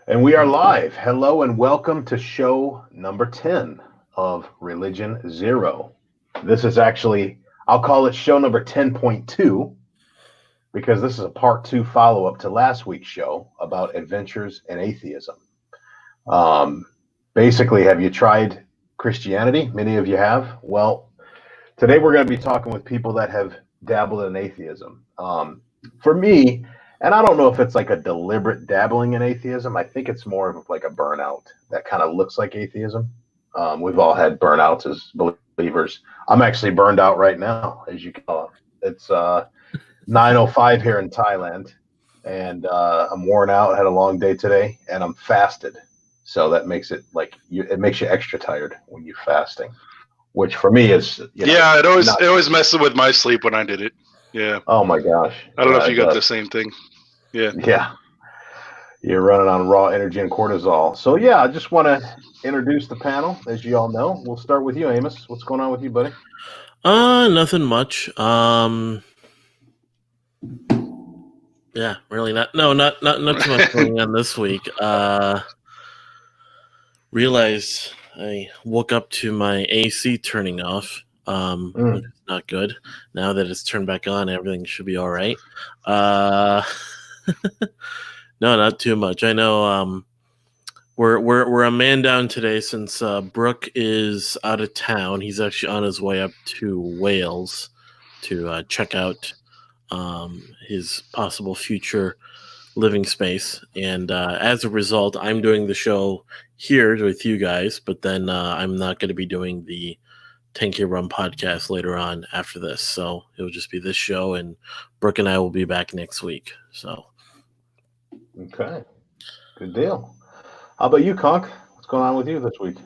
And we are live. Hello and welcome to show number 10 of Religion Zero. This is actually, I'll call it show number 10.2 because this is a part 2 follow-up to last week's show about adventures in atheism. Basically, have you tried Christianity? Many of you have. Well, today we're going to be talking with people that have dabbled in atheism. For me, and I don't know if it's like a deliberate dabbling in atheism. I think it's more of like a burnout that kind of looks like atheism. We've all had burnouts as believers. I'm actually burned out right now, as you can tell. It's 9:05 here in Thailand, and I'm worn out. I had a long day today, and I'm fasted. So that makes it like it makes you extra tired when you're fasting, which for me is it always messes with my sleep when I did it. Yeah. Oh my gosh. I don't know if you got the same thing. Yeah. Yeah. You're running on raw energy and cortisol. So yeah, I just want to introduce the panel. As you all know, we'll start with you, Amos. What's going on with you, buddy? Nothing much. Yeah, really not too much going on this week. Realized I woke up to my AC turning off. Which is not good. Now that it's turned back on, everything should be all right. No, not too much. I know we're a man down today since Brooke is out of town. He's actually on his way up to Wales to check out his possible future living space. And as a result, I'm doing the show here with you guys, but then I'm not going to be doing the 10K Run podcast later on after this. So it'll just be this show, and Brooke and I will be back next week. So. Okay. Good deal. How about you, CONK? What's going on with you this week?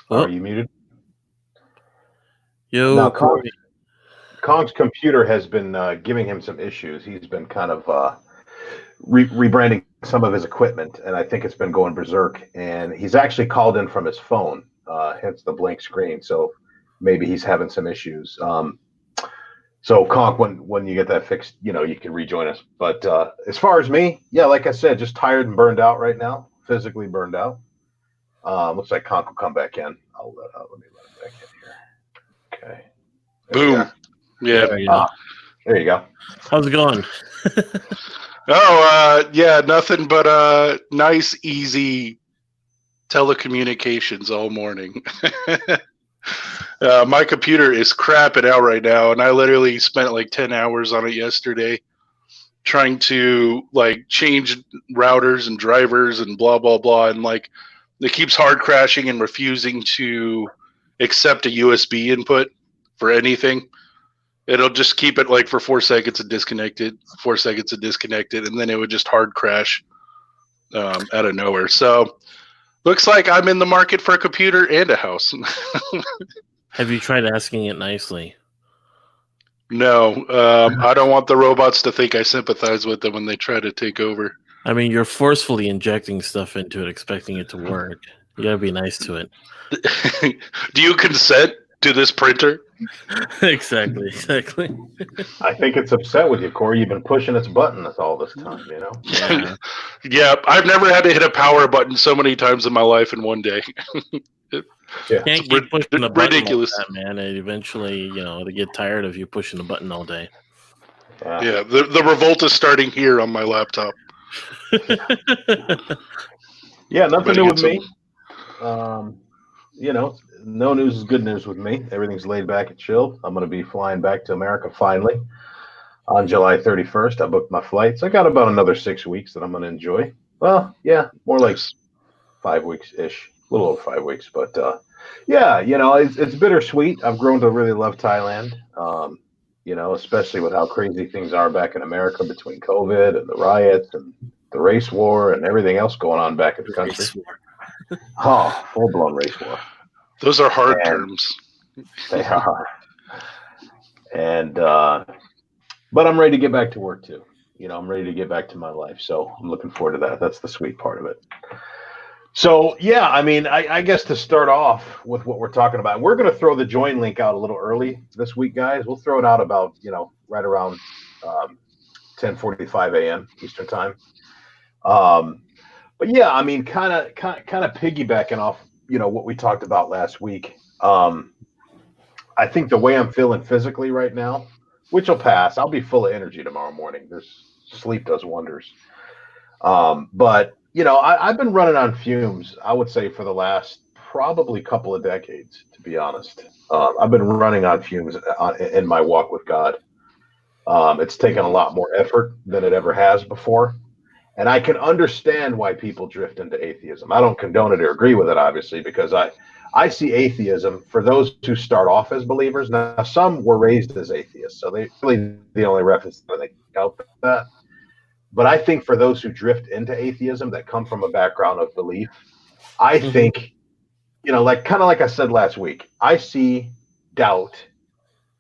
Are you muted? Yo, now, CONK's computer has been giving him some issues. He's been kind of rebranding some of his equipment, and I think it's been going berserk. And he's actually called in from his phone, hence the blank screen. So maybe he's having some issues. So CONK, when you get that fixed, you can rejoin us. But as far as me, yeah, like I said, just tired and burned out right now, physically burned out. Looks like CONK will come back in. Let me let him back in here. Okay. Boom. Yeah. There you go. How's it going? Nothing but nice, easy telecommunications all morning. My computer is crapping out right now, and I literally spent like 10 hours on it yesterday trying to like change routers and drivers and blah, blah, blah. And like it keeps hard crashing and refusing to accept a USB input for anything. It'll just keep it like for 4 seconds and disconnect it, 4 seconds and disconnect it, and then it would just hard crash out of nowhere. So looks like I'm in the market for a computer and a house. Have you tried asking it nicely? No, I don't want the robots to think I sympathize with them when they try to take over. I mean, you're forcefully injecting stuff into it, expecting it to work. You gotta be nice to it. Do you consent to this printer? Exactly. I think it's upset with you, Corey. You've been pushing its button all this time, Yeah. Yeah, I've never had to hit a power button so many times in my life in one day. Yeah. Can't keep pushing the button ridiculous, like that, man. And eventually, they get tired of you pushing the button all day. Yeah, the revolt is starting here on my laptop. Yeah, nothing new with me. No news is good news with me. Everything's laid back and chilled. I'm going to be flying back to America finally on July 31st. I booked my flights. I got about another 6 weeks that I'm going to enjoy. Well, yeah, more like 5 weeks-ish. A little over 5 weeks. But, it's bittersweet. I've grown to really love Thailand, especially with how crazy things are back in America between COVID and the riots and the race war and everything else going on back in the country. Full-blown race war. Those are hard terms. They are. And, but I'm ready to get back to work too. I'm ready to get back to my life. So I'm looking forward to that. That's the sweet part of it. So, yeah, I mean, I guess to start off with what we're talking about, we're going to throw the join link out a little early this week, guys. We'll throw it out about, right around 10:45 a.m. Eastern time. But yeah, I mean, kind of piggybacking off, what we talked about last week. I think the way I'm feeling physically right now, which will pass, I'll be full of energy tomorrow morning. There's sleep does wonders. But I've been running on fumes, I would say, for the last probably couple of decades, to be honest. I've been running on fumes in my walk with God. It's taken a lot more effort than it ever has before. And I can understand why people drift into atheism. I don't condone it or agree with it, obviously, because I see atheism for those who start off as believers. Now, some were raised as atheists, so they really the only reference that they count that. But I think for those who drift into atheism that come from a background of belief, I think, like kind of like I said last week, I see doubt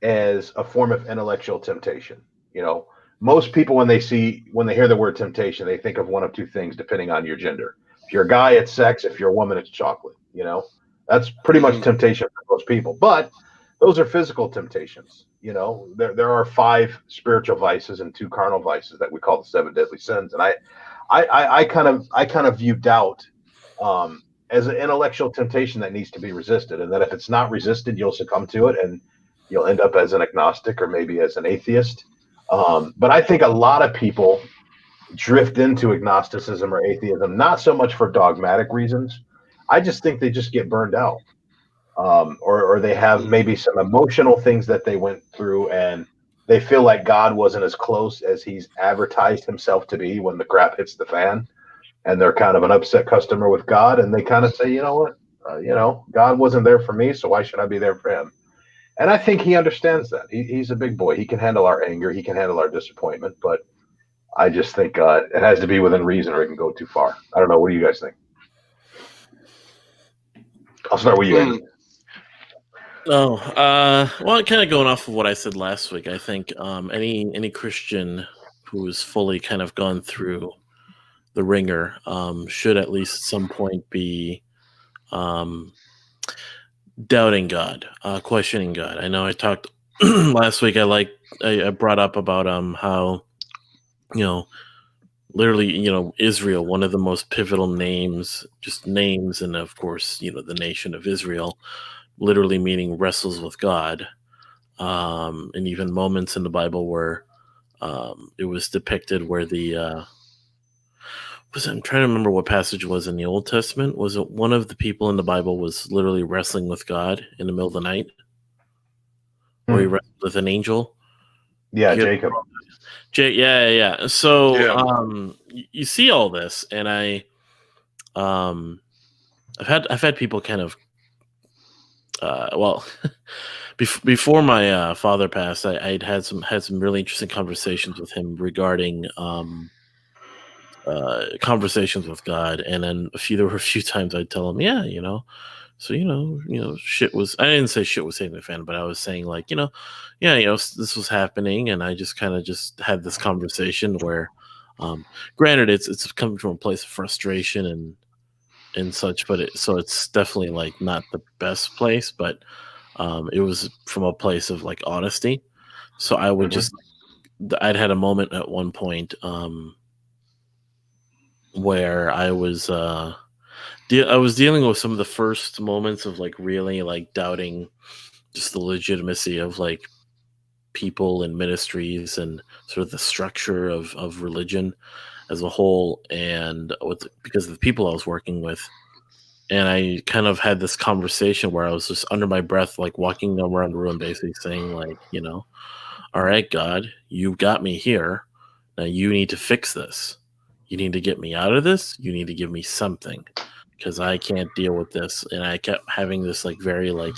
as a form of intellectual temptation. Most people when they hear the word temptation, they think of one of two things depending on your gender. If you're a guy, it's sex. If you're a woman, it's chocolate. That's pretty much temptation for most people. But those are physical temptations. There are 5 spiritual vices and 2 carnal vices that we call the 7 deadly sins. And I kind of view doubt as an intellectual temptation that needs to be resisted, and that if it's not resisted, you'll succumb to it, and you'll end up as an agnostic or maybe as an atheist. But I think a lot of people drift into agnosticism or atheism, not so much for dogmatic reasons. I just think they just get burned out. Or they have maybe some emotional things that they went through, and they feel like God wasn't as close as he's advertised himself to be when the crap hits the fan, and they're kind of an upset customer with God, and they kind of say, you know what, God wasn't there for me, so why should I be there for him? And I think he understands that. He's a big boy. He can handle our anger. He can handle our disappointment. But I just think it has to be within reason, or it can go too far. I don't know. What do you guys think? I'll start with you, Andy. Well, kind of going off of what I said last week, I think any Christian who has fully kind of gone through the ringer should at least at some point be doubting God, questioning God. I know I talked last week. I brought up about how literally Israel, one of the most pivotal names, and of course the nation of Israel, literally meaning wrestles with God, and even moments in the Bible where it was depicted where I'm trying to remember what passage it was in the Old Testament. Was it one of the people in the Bible was literally wrestling with God in the middle of the night? Or he wrestled with an angel? Yeah, Jacob. Yeah. So you see all this, and I've had people kind of before my father passed, I'd had some really interesting conversations with him regarding conversations with God, and then there were a few times I'd tell him, shit was. I didn't say shit was hitting the fan, but I was saying like, this was happening, and I just kind of just had this conversation where, granted, it's coming from a place of frustration and such, but it's definitely like not the best place, but it was from a place of like honesty. So I would I'd had a moment at one point where I was dealing with some of the first moments of like really like doubting just the legitimacy of like people and ministries and sort of the structure of religion as a whole, and because of the people I was working with. And I kind of had this conversation where I was just under my breath, like walking around the room, basically saying like, all right, God, you got me here. Now you need to fix this. You need to get me out of this. You need to give me something, because I can't deal with this. And I kept having this like very like,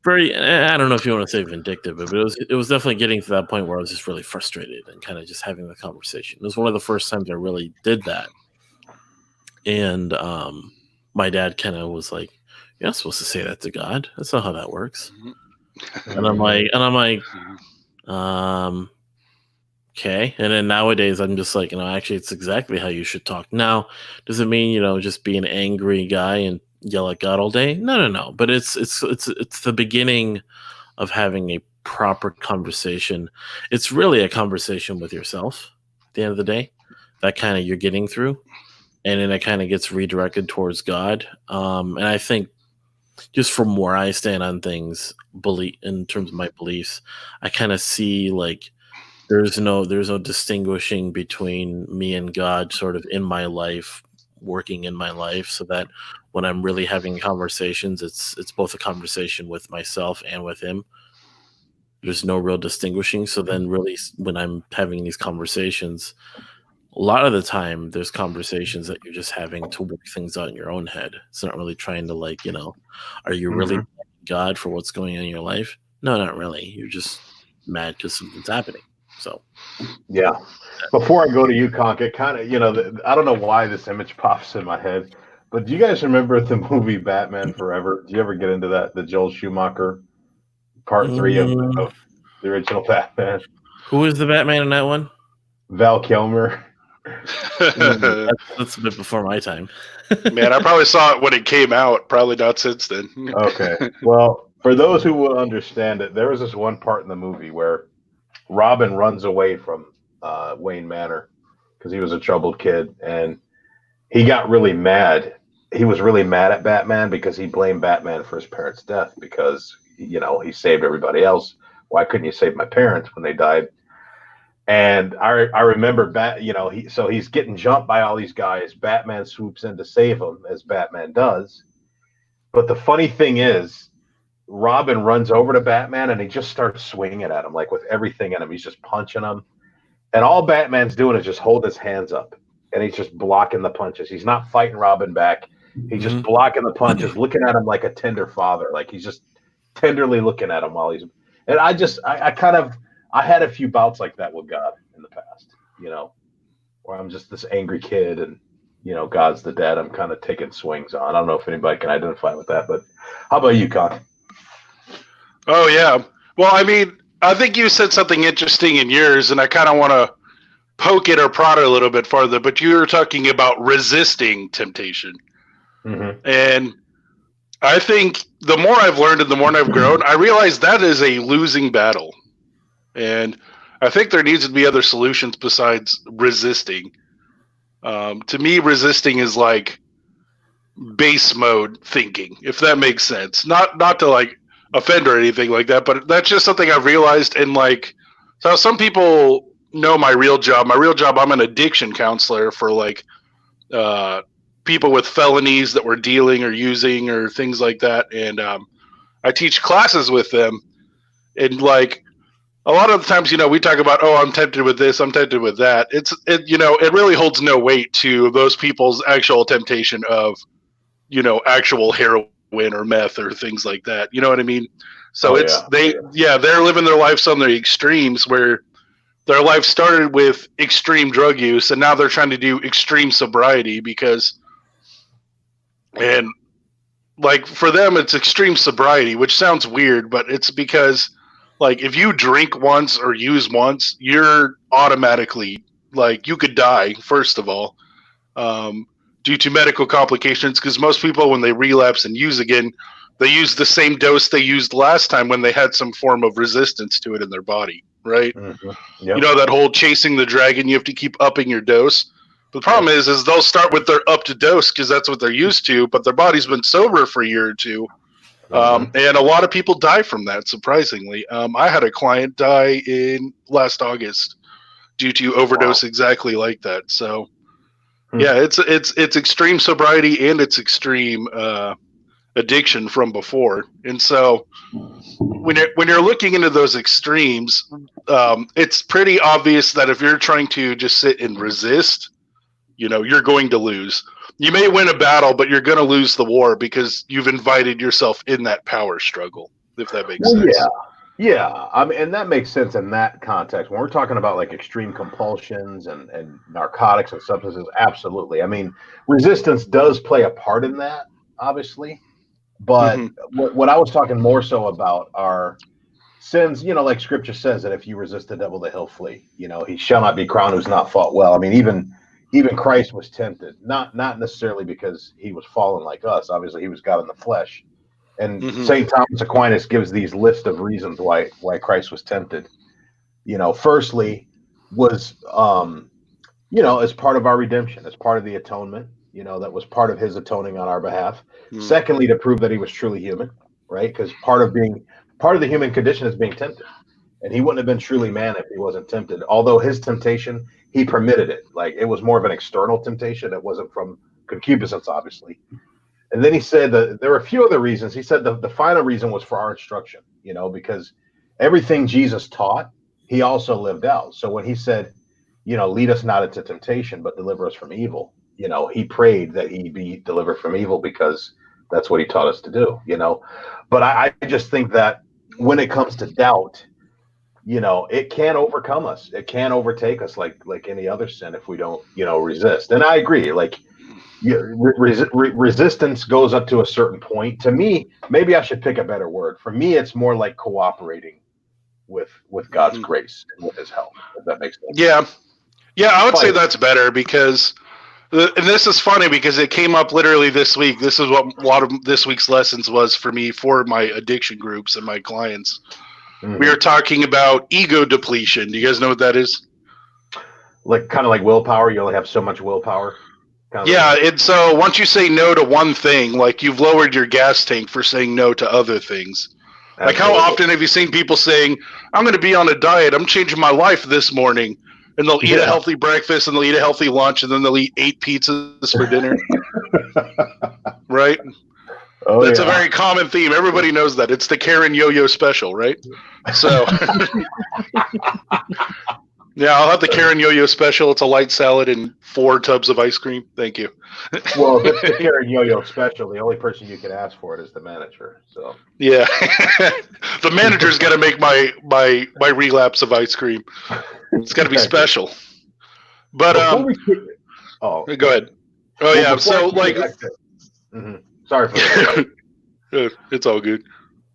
very, I don't know if you want to say vindictive, but it was definitely getting to that point where I was just really frustrated and kind of just having the conversation. It was one of the first times I really did that. And my dad kind of was like, "You're not supposed to say that to God. That's not how that works." And I'm like, okay. And then nowadays I'm just like, actually it's exactly how you should talk. Now, does it mean, just be an angry guy and yell at God all day? No. But it's the beginning of having a proper conversation. It's really a conversation with yourself at the end of the day that kind of you're getting through, and then it kind of gets redirected towards God. And I think just from where I stand on things, belief in terms of my beliefs, I kind of see like there's no distinguishing between me and God sort of in my life, working in my life, so that when I'm really having conversations, it's both a conversation with myself and with him. There's no real distinguishing. So then really when I'm having these conversations, a lot of the time there's conversations that you're just having to work things out in your own head. It's not really trying to like, are you really mad at God for what's going on in your life? No, not really. You're just mad because something's happening. So yeah. Before I go to you, CONK, it kind of, I don't know why this image pops in my head, but do you guys remember the movie Batman Forever? Do you ever get into that? The Joel Schumacher part 3 of the original Batman? Who is the Batman in that one? Val Kilmer. That's a bit before my time. Man, I probably saw it when it came out. Probably not since then. Okay. Well, for those who will understand it, there was this one part in the movie where Robin runs away from Wayne Manor because he was a troubled kid, and he got really mad. He was really mad at Batman because he blamed Batman for his parents' death because, he saved everybody else. Why couldn't you save my parents when they died? And I remember he's getting jumped by all these guys. Batman swoops in to save him, as Batman does. But the funny thing is, Robin runs over to Batman and he just starts swinging at him, like with everything in him. He's just punching him. And all Batman's doing is just hold his hands up. And he's just blocking the punches. He's not fighting Robin back. He's just blocking the punches, looking at him like a tender father. Like he's just tenderly looking at him while he's. And I had a few bouts like that with God in the past, where I'm just this angry kid and, God's the dad I'm kind of taking swings on. I don't know if anybody can identify with that, but how about you, CONK? Oh, yeah. Well, I mean, I think you said something interesting in yours, and I kind of want to poke it or prod it a little bit farther, but you were talking about resisting temptation. Mm-hmm. And I think the more I've learned and the more I've grown, I realize that is a losing battle. And I think there needs to be other solutions besides resisting. To me, resisting is like base mode thinking, if that makes sense. Not to like offend or anything like that, but that's just something I've realized. And like, so some people know my real job. My real job, I'm an addiction counselor for like people with felonies that we're dealing or using or things like that. And I teach classes with them. And like, a lot of the times, we talk about, oh, I'm tempted with this, I'm tempted with that. It really holds no weight to those people's actual temptation of, actual heroin or meth or things like that. You know what I mean? So they're living their lives on the extremes where their life started with extreme drug use and now they're trying to do extreme sobriety and like for them, it's extreme sobriety, which sounds weird, but it's because like if you drink once or use once, you're automatically like you could die, first of all, due to medical complications. Because most people, when they relapse and use again, they use the same dose they used last time when they had some form of resistance to it in their body, right? Mm-hmm. Yep. That whole chasing the dragon, you have to keep upping your dose. But the problem is they'll start with their up to dose because that's what they're used to, but their body's been sober for a year or two. And a lot of people die from that, surprisingly. I had a client die in last August due to overdose exactly like that. So, yeah, it's extreme sobriety and it's extreme addiction from before. And so when you're looking into those extremes, it's pretty obvious that if you're trying to just sit and resist, you're going to lose. You may win a battle, but you're going to lose the war because you've invited yourself in that power struggle, if that makes sense. Yeah. I mean, and that makes sense in that context. When we're talking about like extreme compulsions and narcotics and substances, absolutely. I mean, resistance does play a part in that, obviously. But what I was talking more so about are sins, like scripture says that if you resist the devil, he'll flee. He shall not be crowned who's not fought well. I mean, even Christ was tempted, not necessarily because he was fallen like us. Obviously, he was God in the flesh, And Mhm. St. Thomas Aquinas gives these list of reasons why Christ was tempted. Firstly was as part of our redemption, as part of the atonement, that was part of his atoning on our behalf. Mhm. Secondly, to prove that he was truly human, right? Because part of the human condition is being tempted. And he wouldn't have been truly man if he wasn't tempted. Although his temptation, he permitted it. Like, it was more of an external temptation. It wasn't from concupiscence, obviously. And then he said that there were a few other reasons. He said the final reason was for our instruction, because everything Jesus taught, he also lived out. So when he said, lead us not into temptation, but deliver us from evil, he prayed that he be delivered from evil because that's what he taught us to do, But I just think that when it comes to doubt, it can overcome us. It can overtake us like any other sin if we don't, resist. And I agree. Like, resistance goes up to a certain point. To me, maybe I should pick a better word. For me, it's more like cooperating with God's Mhm. grace and with His help. If that makes sense. Yeah, I would say that's better because, and this is funny because it came up literally this week. This is what a lot of this week's lessons was for me for my addiction groups and my clients. Mhm. We are talking about ego depletion. Do you guys know what that is? Like, kind of like willpower. You only have so much willpower. Yeah, and so once you say no to one thing, like you've lowered your gas tank for saying no to other things. Like, how often have you seen people saying, I'm going to be on a diet, I'm changing my life this morning, and they'll eat a healthy breakfast, and they'll eat a healthy lunch, and then they'll eat 8 pizzas for dinner? Right? Oh, That's a very common theme. Everybody knows that. It's the Karen Yo-Yo special, right? So, yeah, I'll have the Karen Yo-Yo special. It's a light salad and 4 tubs of ice cream. Thank you. Well, if it's the Karen Yo-Yo special, the only person you can ask for it is the manager. So yeah, the manager's got to make my relapse of ice cream. It's got to be special. But go ahead. Oh yeah, so like, sorry for that. It's all good.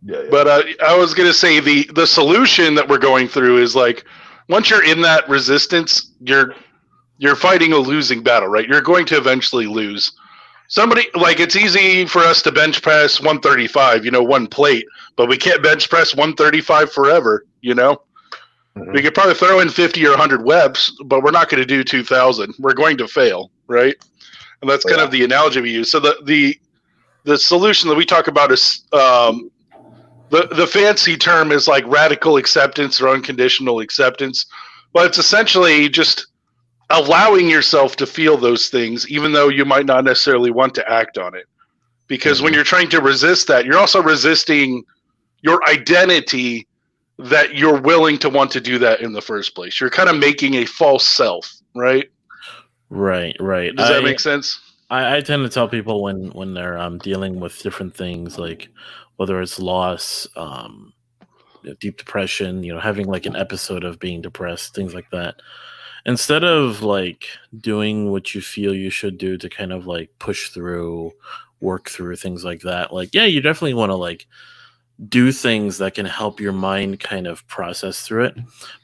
Yeah. But I was gonna say the solution that we're going through is like, once you're in that resistance, you're fighting a losing battle, right? You're going to eventually lose. Somebody, like, it's easy for us to bench press 135, one plate, but we can't bench press 135 forever, Mm-hmm. We could probably throw in 50 or 100 reps, but we're not going to do 2,000. We're going to fail, right? And that's kind of the analogy we use. So the solution that we talk about is the fancy term is like radical acceptance or unconditional acceptance. But it's essentially just allowing yourself to feel those things, even though you might not necessarily want to act on it. Because when you're trying to resist that, you're also resisting your identity that you're willing to want to do that in the first place. You're kind of making a false self, right? Right. Does that make sense? I tend to tell people when they're dealing with different things, like whether it's loss, deep depression, having like an episode of being depressed, things like that. Instead of like doing what you feel you should do to kind of like push through, work through things like that, like, yeah, you definitely want to like do things that can help your mind kind of process through it.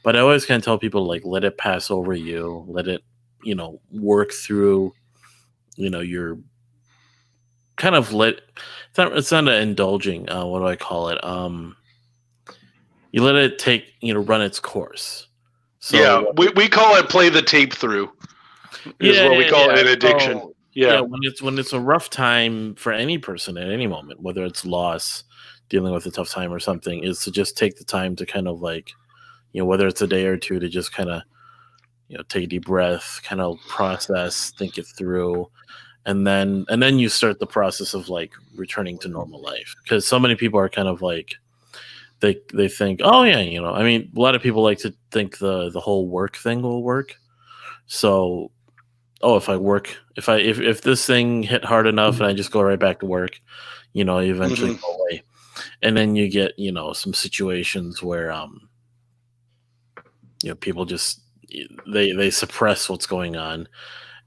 But I always kind of tell people, like, let it pass over you, let it, work through, your kind of it's not indulging. What do I call it? You let it take, run its course. So, yeah, we call it play the tape through. Is what we call it in addiction. So, when it's a rough time for any person at any moment, whether it's loss, dealing with a tough time or something, is to just take the time to kind of like, whether it's a day or two, to just kind of, take a deep breath, kind of process, think it through, and then you start the process of like returning to normal life. Because so many people are kind of like, they think, oh yeah, I mean, a lot of people like to think the whole work thing will work. So, if this thing hit hard enough and I just go right back to work, eventually go away. And then you get, some situations where people just they suppress what's going on,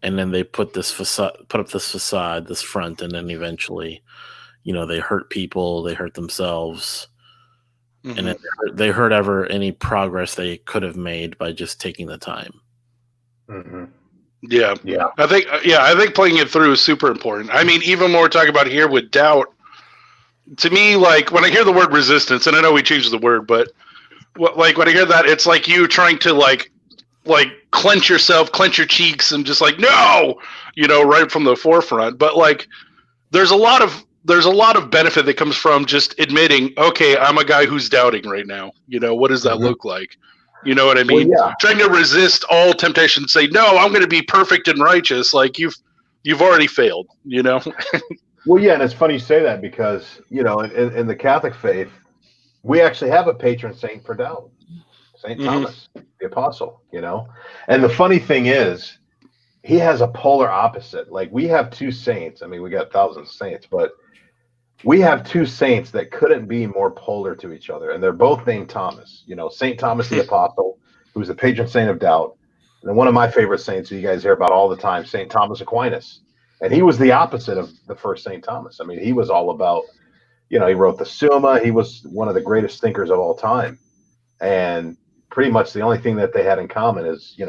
and then they put up this facade, this front, and then eventually, they hurt people, they hurt themselves. And then they hurt any progress they could have made by just taking the time. Mm-hmm. Yeah. I think playing it through is super important. I mean, even when we're talking about here with doubt, to me, like when I hear the word resistance, and I know we changed the word, but like when I hear that, it's like you trying to like clench yourself, clench your cheeks, and just like no, right from the forefront. But like there's a lot of benefit that comes from just admitting, okay, I'm a guy who's doubting right now. What does that look like? You know what I mean? Well, yeah. Trying to resist all temptation, say no, I'm going to be perfect and righteous. Like you've already failed. Well, yeah, and it's funny you say that because in the Catholic faith, we actually have a patron saint for doubt, Saint Thomas, the Apostle. And the funny thing is, he has a polar opposite. Like we have two saints. I mean, we got thousands of saints, but we have two saints that couldn't be more polar to each other, and they're both named Thomas. Saint Thomas the Apostle, who's the patron saint of doubt, and then one of my favorite saints who you guys hear about all the time, Saint Thomas Aquinas, and he was the opposite of the first Saint Thomas. I mean, he was all about, he wrote the Summa. He was one of the greatest thinkers of all time, and pretty much the only thing that they had in common is,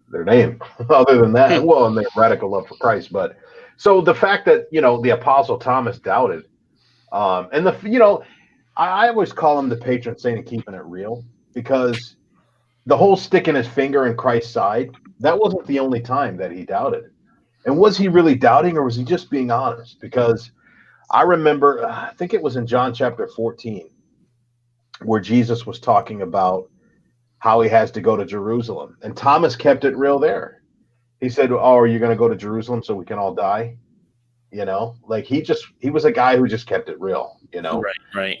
their name. Other than that, well, and their radical love for Christ. But so the fact that the Apostle Thomas doubted. And I always call him the patron saint of keeping it real, because the whole sticking his finger in Christ's side, that wasn't the only time that he doubted. And was he really doubting, or was he just being honest? Because I remember, I think it was in John chapter 14, where Jesus was talking about how he has to go to Jerusalem. And Thomas kept it real there. He said, "Oh, are you going to go to Jerusalem so we can all die?" Like he was a guy who just kept it real, Right.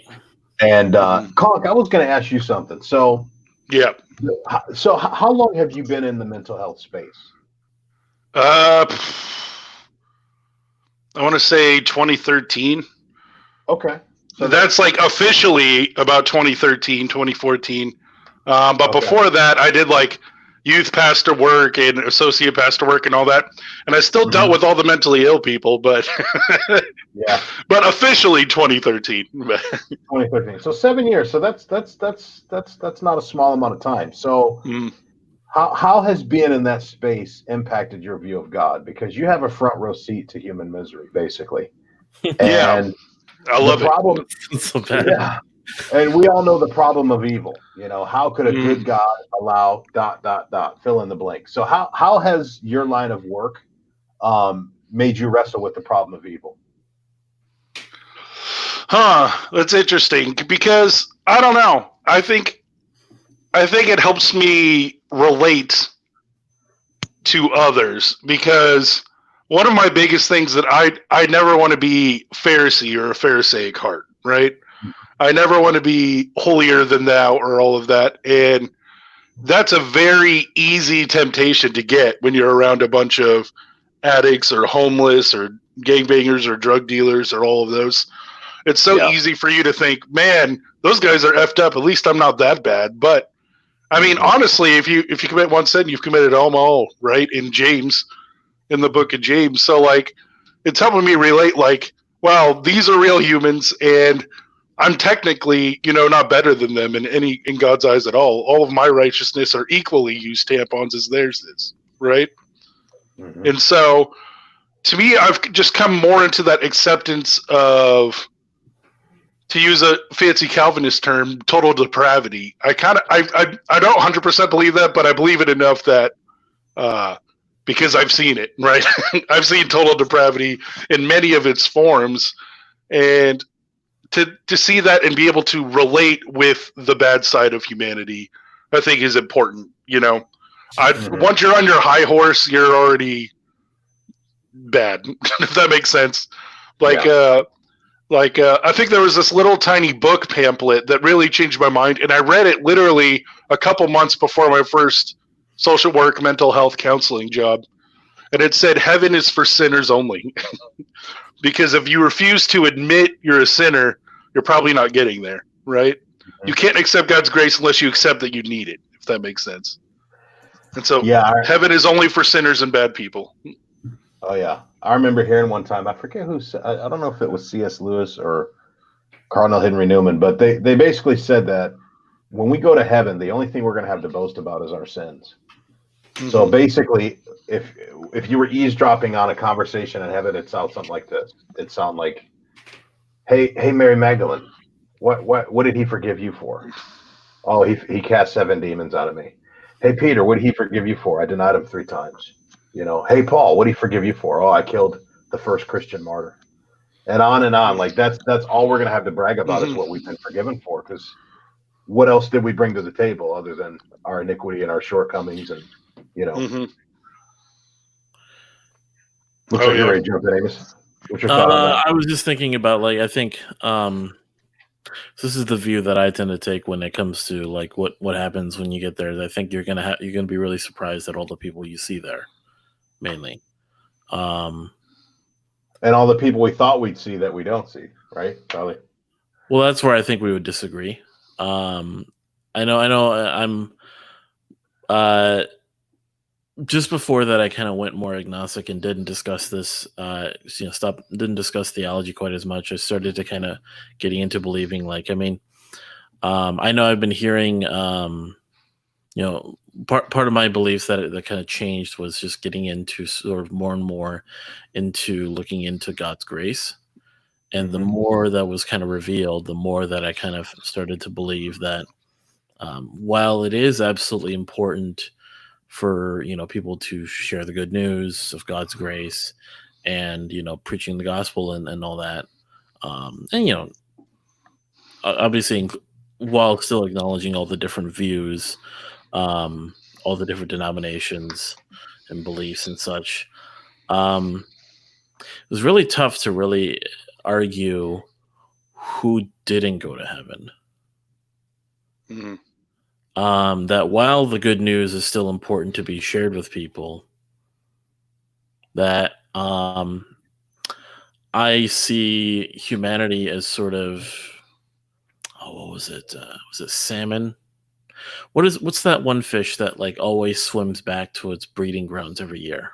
And CONK, I was going to ask you something. So yeah. So how long have you been in the mental health space? I want to say 2013. Okay. So that's like officially about 2013, 2014. But Okay. before that, I did like youth pastor work and associate pastor work and all that. And I still dealt with all the mentally ill people, but yeah. But officially 2013. 2013. So 7 years. So that's not a small amount of time. So how has being in that space impacted your view of God? Because you have a front row seat to human misery, basically. And I love problem, It's so bad. Yeah. And we all know the problem of evil. How could a good God allow ... fill in the blank? So how has your line of work made you wrestle with the problem of evil? That's interesting, because I don't know. I think it helps me relate to others, because one of my biggest things that I never want to be Pharisee or a Pharisaic heart, right? I never want to be holier than thou or all of that. And that's a very easy temptation to get when you're around a bunch of addicts or homeless or gangbangers or drug dealers or all of those. It's so easy for you to think, man, those guys are effed up. At least I'm not that bad. But I mean, honestly, if you commit one sin, you've committed all, right? In the book of James. So like, it's helping me relate, like, wow, these are real humans, and I'm technically, not better than them in God's eyes at all. All of my righteousness are equally used tampons as theirs is, right? And so, to me, I've just come more into that acceptance of, to use a fancy Calvinist term, total depravity. I don't 100% believe that, but I believe it enough that, because I've seen it, right? I've seen total depravity in many of its forms, and to see that and be able to relate with the bad side of humanity, I think is important. Once you're on your high horse, you're already bad, if that makes sense. I think there was this little tiny book pamphlet that really changed my mind, and I read it literally a couple months before my first social work, mental health counseling job. And it said, heaven is for sinners only. Because if you refuse to admit you're a sinner, you're probably not getting there, right? You can't accept God's grace unless you accept that you need it, if that makes sense. And so heaven is only for sinners and bad people. Oh, yeah. I remember hearing one time, I forget I don't know if it was C.S. Lewis or Cardinal Henry Newman, but they basically said that when we go to heaven, the only thing we're going to have to boast about is our sins. So basically, if you were eavesdropping on a conversation in heaven, it'd sound something like this. It'd sound like, Hey, Mary Magdalene, what did he forgive you for? Oh, he cast 7 demons out of me. Hey, Peter, what did he forgive you for? I denied him 3 times. Hey, Paul, what did he forgive you for? Oh, I killed the first Christian martyr. And on and on. Like that's all we're gonna have to brag about is Mm-hmm. what we've been forgiven for. Because what else did we bring to the table other than our iniquity and our shortcomings? And Mm-hmm. looks Oh like you're yeah. ready to jump in, Amos. What's your thought on that? I was just thinking about I think this is the view that I tend to take when it comes to what happens when you get there. I think you're gonna be really surprised at all the people you see there, mainly. And all the people we thought we'd see that we don't see, right? Probably. Well, that's where I think we would disagree. I know. I'm just before that. I kind of went more agnostic and didn't discuss this. Didn't discuss theology quite as much. I started to kind of getting into believing. I know I've been hearing. Part of my beliefs that kind of changed was just getting into sort of more and more into looking into God's grace. And the more that was kind of revealed, the more that I kind of started to believe that while it is absolutely important for people to share the good news of God's grace and preaching the gospel and all that, and obviously while still acknowledging all the different views, all the different denominations and beliefs and such, it was really tough to really argue who didn't go to heaven. Mm-hmm. That while the good news is still important to be shared with people, that I see humanity as sort of what was it? Was it salmon? What's that one fish that always swims back to its breeding grounds every year?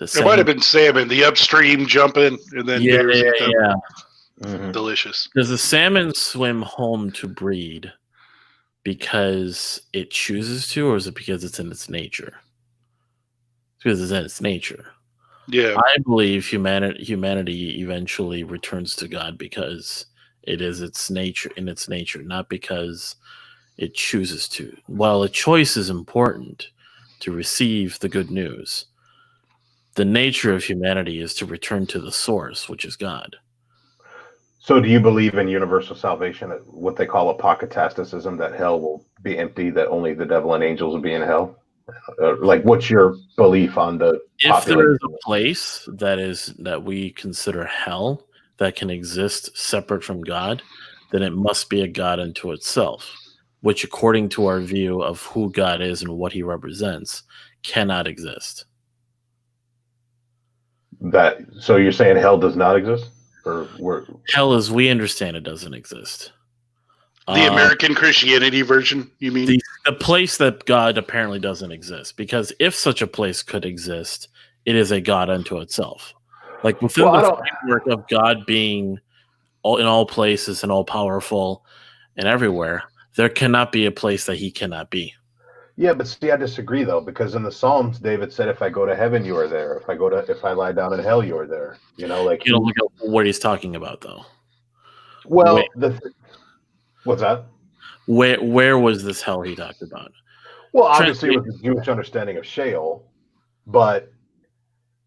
It might have been salmon, the upstream jumping, and then bears eat them. Yeah. Mm-hmm. Delicious. Does the salmon swim home to breed because it chooses to, or is it because it's in its nature? It's because it's in its nature. Yeah. I believe humanity eventually returns to God because it is its nature, not because it chooses to. While a choice is important to receive the good news, the nature of humanity is to return to the source, which is God. So, do you believe in universal salvation, what they call apocatastasis, that hell will be empty, that only the devil and angels will be in hell? What's your belief on the If there population? is a place that we consider hell that can exist separate from God, then it must be a God unto itself, which, according to our view of who God is and what he represents, cannot exist. So you're saying hell does not exist? Hell, as we understand it, doesn't exist. The American Christianity version, you mean? The place that God apparently doesn't exist, because if such a place could exist, it is a God unto itself. Within the framework of God being in all places and all powerful and everywhere, there cannot be a place that he cannot be. Yeah, but see, I disagree though, because in the Psalms, David said, "If I go to heaven, you are there. If I lie down in hell, you are there." You don't look at what he's talking about, though. Well, what's that? Where was this hell he talked about? Well, obviously, with the Jewish understanding of Sheol, but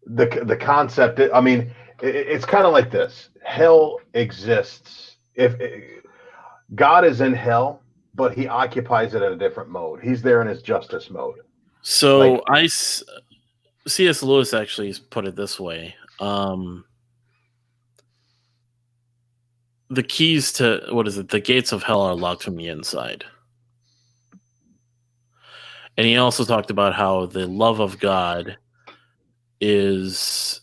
the concept, it's kind of like this: hell exists. If God is in hell, but he occupies it in a different mode. He's there in his justice mode. So C.S. Lewis actually put it this way: the keys to the gates of hell are locked from the inside. And he also talked about how the love of God is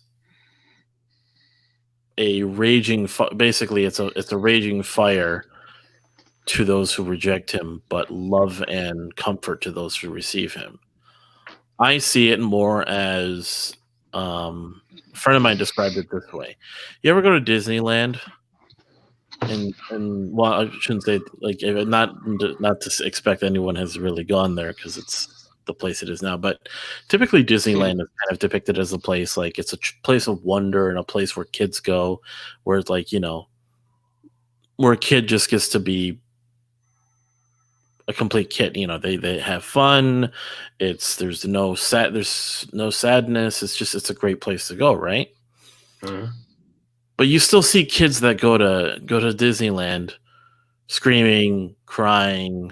a raging basically it's a raging fire to those who reject him, but love and comfort to those who receive him. I see it more as a friend of mine described it this way. You ever go to Disneyland? And well, I shouldn't say not to expect anyone has really gone there, because it's the place it is now. But typically Disneyland is kind of depicted as a place like it's a place of wonder and a place where kids go, where it's like, you know, where a kid just gets to be a complete kid. You know, they have fun. There's no sadness. It's a great place to go, right? Mhm. But you still see kids that go to Disneyland screaming, crying.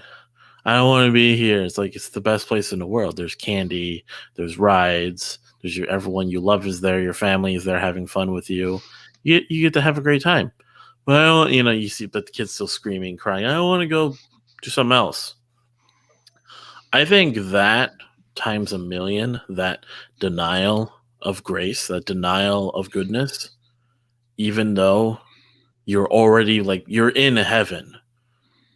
I don't want to be here. It's like it's the best place in the world. There's candy, there's rides, everyone you love is there, your family is there having fun with you. You get to have a great time. But I don't, you know, you see, but the kids still screaming, crying. I don't want to go do something else. I think that times a million, that denial of grace, that denial of goodness, even though you're already like you're in heaven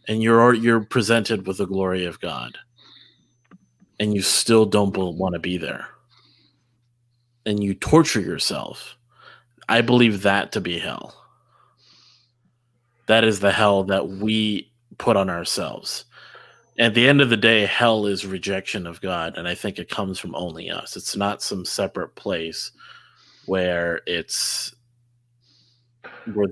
and you're presented with the glory of God and you still don't want to be there and you torture yourself. I believe that to be hell. That is the hell that we put on ourselves. At the end of the day, hell is rejection of God, and I think it comes from only us. It's not some separate place where it's where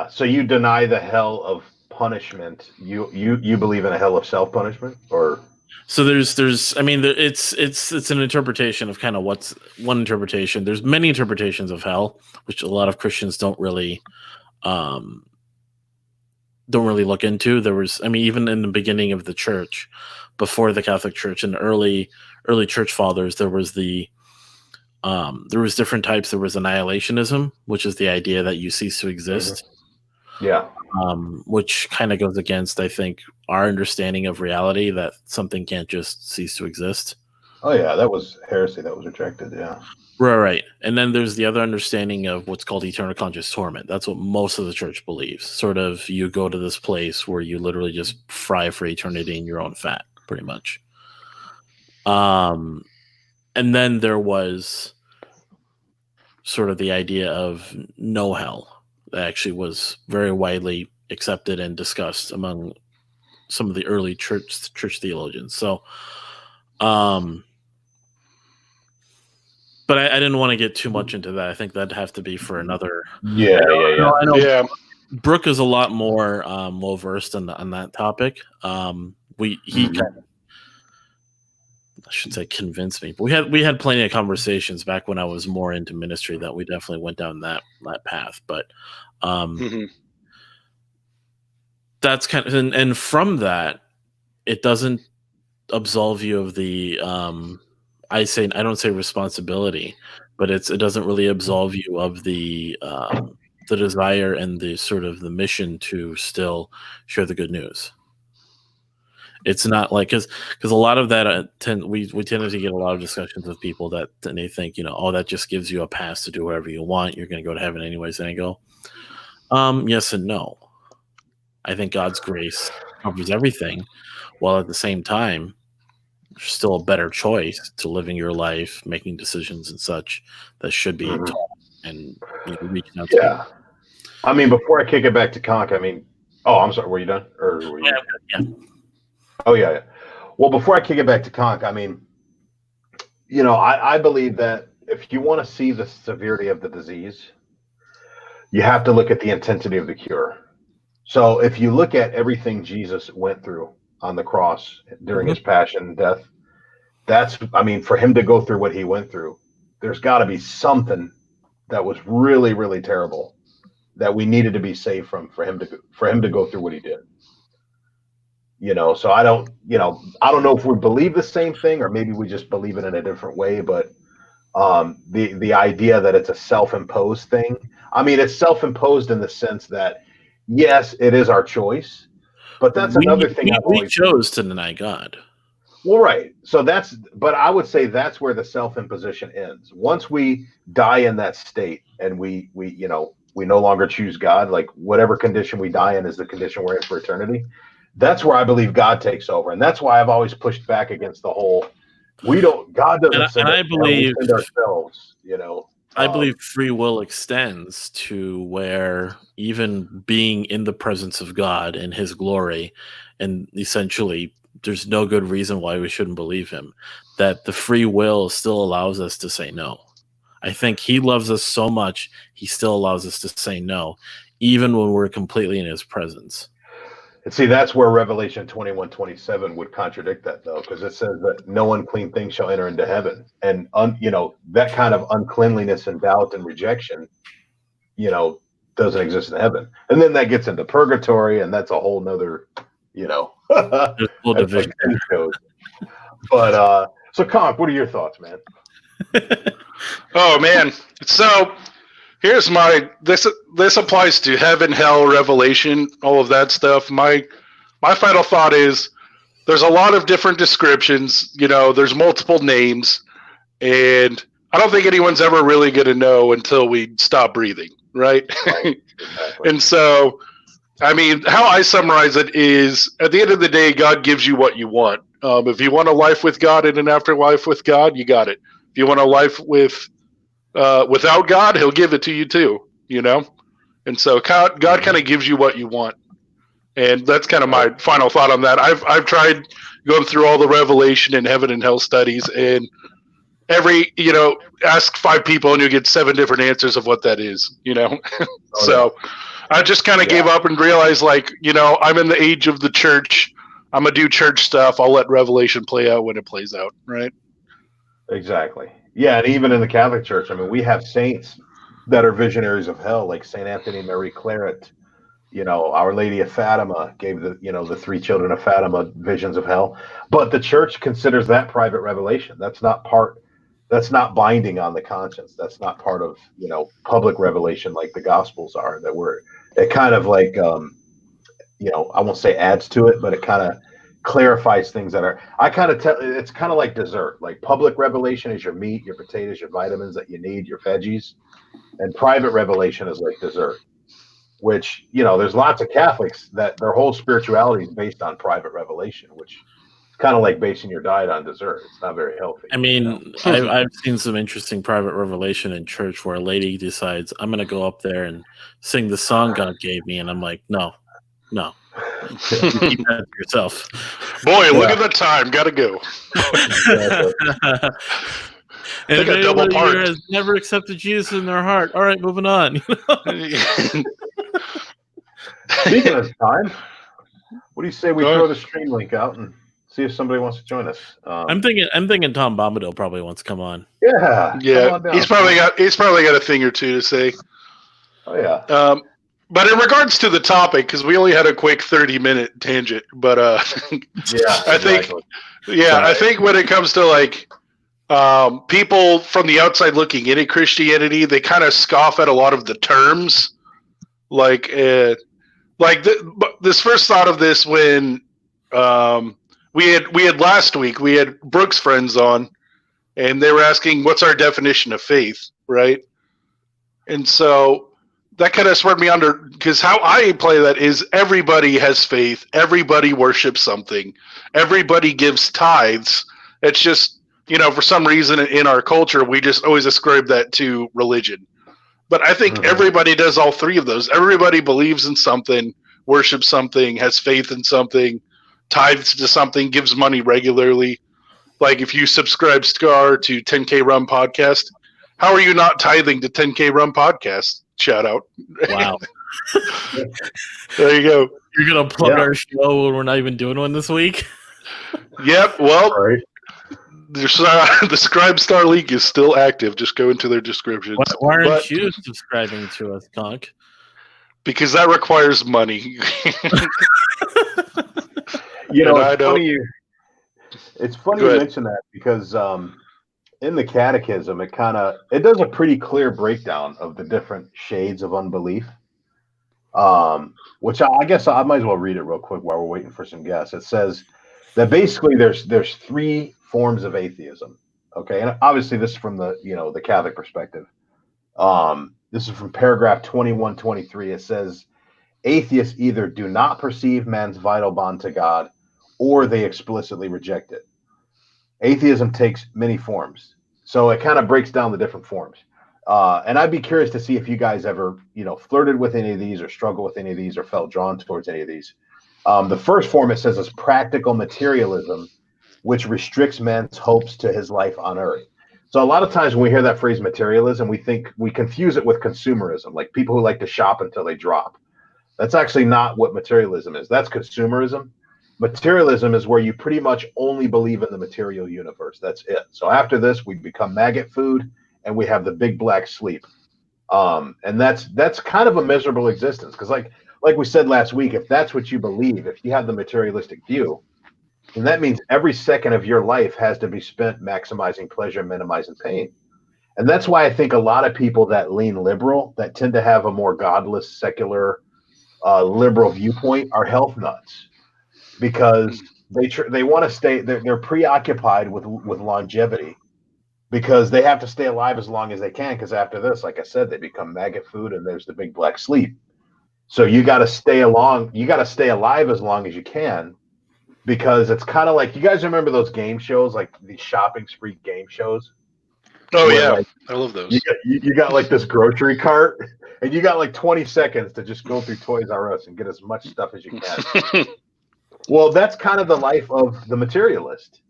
So you deny the hell of punishment. You believe in a hell of self-punishment, or so there's I mean it's an interpretation of kind of what's one interpretation. There's many interpretations of hell, which a lot of Christians don't really look into. There was, I mean, even in the beginning of the church, before the Catholic Church and the early church fathers, there was different types. There was annihilationism, which is the idea that you cease to exist. Yeah. Which kind of goes against, I think, our understanding of reality, that something can't just cease to exist. Oh yeah, that was heresy. That was rejected. Yeah. Right. And then there's the other understanding of what's called eternal conscious torment. That's what most of the church believes. Sort of, you go to this place where you literally just fry for eternity in your own fat, pretty much. And then there was sort of the idea of no hell that actually was very widely accepted and discussed among some of the early church theologians. So, but I didn't want to get too much into that. I think that'd have to be for another. Yeah. I know. Yeah. Brooke is a lot more well versed on that topic. He kind of, I should say, convinced me. But we had plenty of conversations back when I was more into ministry that we definitely went down that path. But that's kind of, and from that, it doesn't absolve you of the I don't say responsibility, but it doesn't really absolve you of the desire and the sort of the mission to still share the good news. It's not like because a lot of that we tended to get a lot of discussions with people that and they think, you know, oh, that just gives you a pass to do whatever you want. You're going to go to heaven anyways. And I go, yes and no. I think God's grace covers everything, while at the same time, there's still a better choice to living your life, making decisions and such that should be taught and reaching out to people. I mean, before I kick it back to CONK, I mean, oh, I'm sorry, were you done? Or were you? Yeah. Oh, yeah. Well, before I kick it back to CONK, I mean, you know, I believe that if you want to see the severity of the disease, you have to look at the intensity of the cure. So if you look at everything Jesus went through on the cross during his passion and death, for him to go through what he went through, there's got to be something that was really, really terrible that we needed to be saved from for him to go through what he did. You know, so I don't know if we believe the same thing, or maybe we just believe it in a different way, but the idea that it's a self-imposed thing. I mean, it's self-imposed in the sense that, yes, it is our choice, but that's another thing. We chose to deny God. Well, right. So but I would say that's where the self-imposition ends. Once we die in that state and we no longer choose God, like whatever condition we die in is the condition we're in for eternity. That's where I believe God takes over. And that's why I've always pushed back against the whole, God doesn't send us, we send ourselves, you know. I believe free will extends to where even being in the presence of God and his glory and essentially there's no good reason why we shouldn't believe him. That the free will still allows us to say no. I think he loves us so much, he still allows us to say no, even when we're completely in his presence. And see, that's where Revelation 21:27 would contradict that, though, because it says that no unclean thing shall enter into heaven. And, that kind of uncleanliness and doubt and rejection, doesn't exist in heaven. And then that gets into purgatory, and that's a whole nother, There's a whole division. But, so, CONK, what are your thoughts, man? Oh, man. So here's this applies to heaven, hell, revelation, all of that stuff. My final thought is there's a lot of different descriptions, there's multiple names, and I don't think anyone's ever really going to know until we stop breathing, right? Exactly. And so, I mean, how I summarize it is at the end of the day, God gives you what you want. If you want a life with God and an afterlife with God, you got it. If you want a life without God, he'll give it to you too, And so God kind of gives you what you want. And that's kind of my final thought on that. I've tried going through all the revelation and heaven and hell studies, and ask 5 people and you get 7 different answers of what that is, So I just kind of gave up and realized, I'm in the age of the church. I'm going to do church stuff. I'll let revelation play out when it plays out. Right. Exactly. Yeah, and even in the Catholic Church, I mean, we have saints that are visionaries of hell, like Saint Anthony Mary Claret. Our Lady of Fatima gave the 3 children of Fatima visions of hell. But the Church considers that private revelation. That's not binding on the conscience. That's not part of public revelation like the Gospels are. It kind of like I won't say adds to it, but it kind of clarifies things that are, it's kind of like dessert. Like public revelation is your meat, your potatoes, your vitamins that you need, your veggies, and private revelation is like dessert, which, there's lots of Catholics that their whole spirituality is based on private revelation, which is kind of like basing your diet on dessert. It's not very healthy. I mean, I've seen some interesting private revelation in church where a lady decides, I'm going to go up there and sing the song God gave me. And I'm like, no. You keep that to yourself. Boy, look at the time. Gotta go. And if anyone here has never accepted Jesus in their heart, all right, moving on. Speaking of time, what do you say we throw the stream link out and see if somebody wants to join us? I'm thinking Tom Bombadil probably wants to come on. Yeah. He's probably got a thing or two to say. Oh yeah. But in regards to the topic, because we only had a quick 30-minute tangent, but I think when it comes to people from the outside looking in at Christianity, they kind of scoff at a lot of the terms. This first thought of this when we had last week, we had Brooks' friends on, and they were asking, what's our definition of faith, right? And so that kind of spurred me under, because how I play that is everybody has faith, everybody worships something, everybody gives tithes. It's just, for some reason in our culture, we just always ascribe that to religion. But I think everybody does all 3 of those. Everybody believes in something, worships something, has faith in something, tithes to something, gives money regularly. Like if you subscribe Scar to 10K Rum Podcast, how are you not tithing to 10K Rum Podcast? Shout out. Wow. There you go. You're going to plug our show when we're not even doing one this week? Yep. Well, the Scribe Star League is still active. Just go into their descriptions. Why aren't you subscribing to us, CONK? Because that requires money. It's funny you mention that because in the Catechism, it does a pretty clear breakdown of the different shades of unbelief. Which I guess I might as well read it real quick while we're waiting for some guests. It says that basically there's 3 forms of atheism. Okay, and obviously this is from the Catholic perspective. This is from paragraph 2123. It says atheists either do not perceive man's vital bond to God, or they explicitly reject it. Atheism takes many forms, so it kind of breaks down the different forms. And I'd be curious to see if you guys ever, flirted with any of these, or struggled with any of these, or felt drawn towards any of these. The first form, it says, is practical materialism, which restricts man's hopes to his life on earth. So a lot of times when we hear that phrase materialism, we confuse it with consumerism, like people who like to shop until they drop. That's actually not what materialism is. That's consumerism. Materialism is where you pretty much only believe in the material universe. That's it. So after this, we become maggot food and we have the big black sleep. And that's kind of a miserable existence, because like we said last week, if that's what you believe, if you have the materialistic view, then that means every second of your life has to be spent maximizing pleasure, minimizing pain. And that's why I think a lot of people that lean liberal, that tend to have a more godless, secular, liberal viewpoint, are health nuts, because they want to stay. They're preoccupied with longevity, because they have to stay alive as long as they can. Because after this, like I said, they become maggot food, and there's the big black sleep. So you got to stay along. You got to stay alive as long as you can, because it's kind of like, you guys remember those game shows, like these shopping spree game shows? Oh Where, yeah, like, I love those. you got like this grocery cart, and you got like 20 seconds to just go through Toys R Us and get as much stuff as you can. Well, that's kind of the life of the materialist,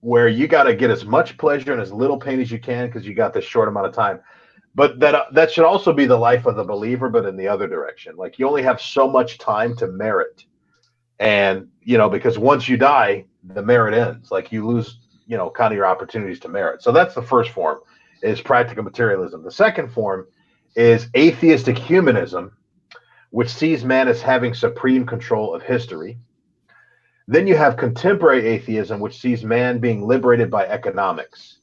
where you got to get as much pleasure and as little pain as you can, because you got this short amount of time. But that should also be the life of the believer, but in the other direction. Like, you only have so much time to merit. And, because once you die, the merit ends. Like, you lose, kind of your opportunities to merit. So that's the first form, is practical materialism. The second form is atheistic humanism, which sees man as having supreme control of history. Then you have contemporary atheism, which sees man being liberated by economics.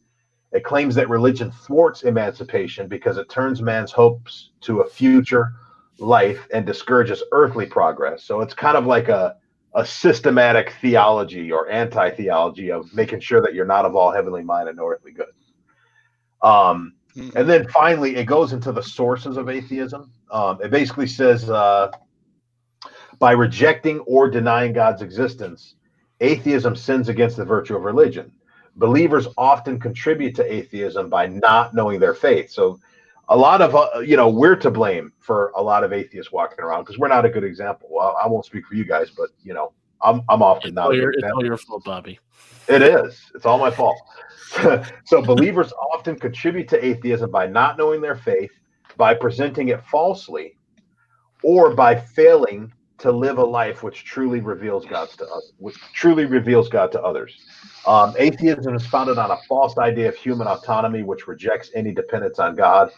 It claims that religion thwarts emancipation because it turns man's hopes to a future life and discourages earthly progress. So it's kind of like a systematic theology or anti-theology of making sure that you're not of all heavenly minded nor earthly good. And then finally, it goes into the sources of atheism. It basically says, by rejecting or denying God's existence, atheism sins against the virtue of religion. Believers often contribute to atheism by not knowing their faith. So a lot of, we're to blame for a lot of atheists walking around, because we're not a good example. Well, I won't speak for you guys, but, I'm often not a good example. It's all your fault, Bobby. It is. It's all my fault. So believers often contribute to atheism by not knowing their faith, by presenting it falsely, or by failing to live a life which truly reveals God to us, which truly reveals God to others. Atheism is founded on a false idea of human autonomy, which rejects any dependence on God.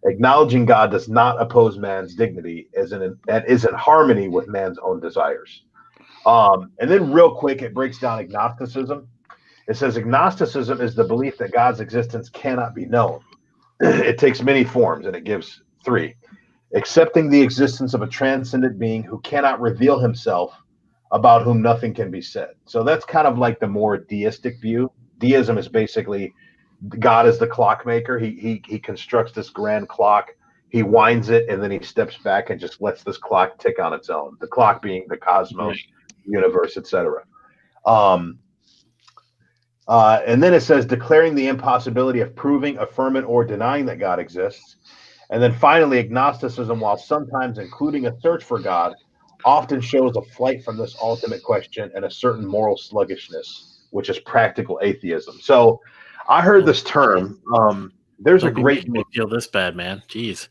Acknowledging God does not oppose man's dignity, and is in harmony with man's own desires. And then real quick, it breaks down agnosticism. It says agnosticism is the belief that God's existence cannot be known. It takes many forms, and it gives 3. Accepting the existence of a transcendent being who cannot reveal himself, about whom nothing can be said. So that's kind of like the more deistic view. Deism is basically God is the clockmaker. He constructs this grand clock. He winds it, and then he steps back and just lets this clock tick on its own. The clock being the cosmos, universe, etc. And then it says declaring the impossibility of proving, affirming, or denying that God exists. And then finally, agnosticism, while sometimes including a search for God, often shows a flight from this ultimate question and a certain moral sluggishness, which is practical atheism. So I heard this term. There's a great book. Feel this bad, man. Jeez.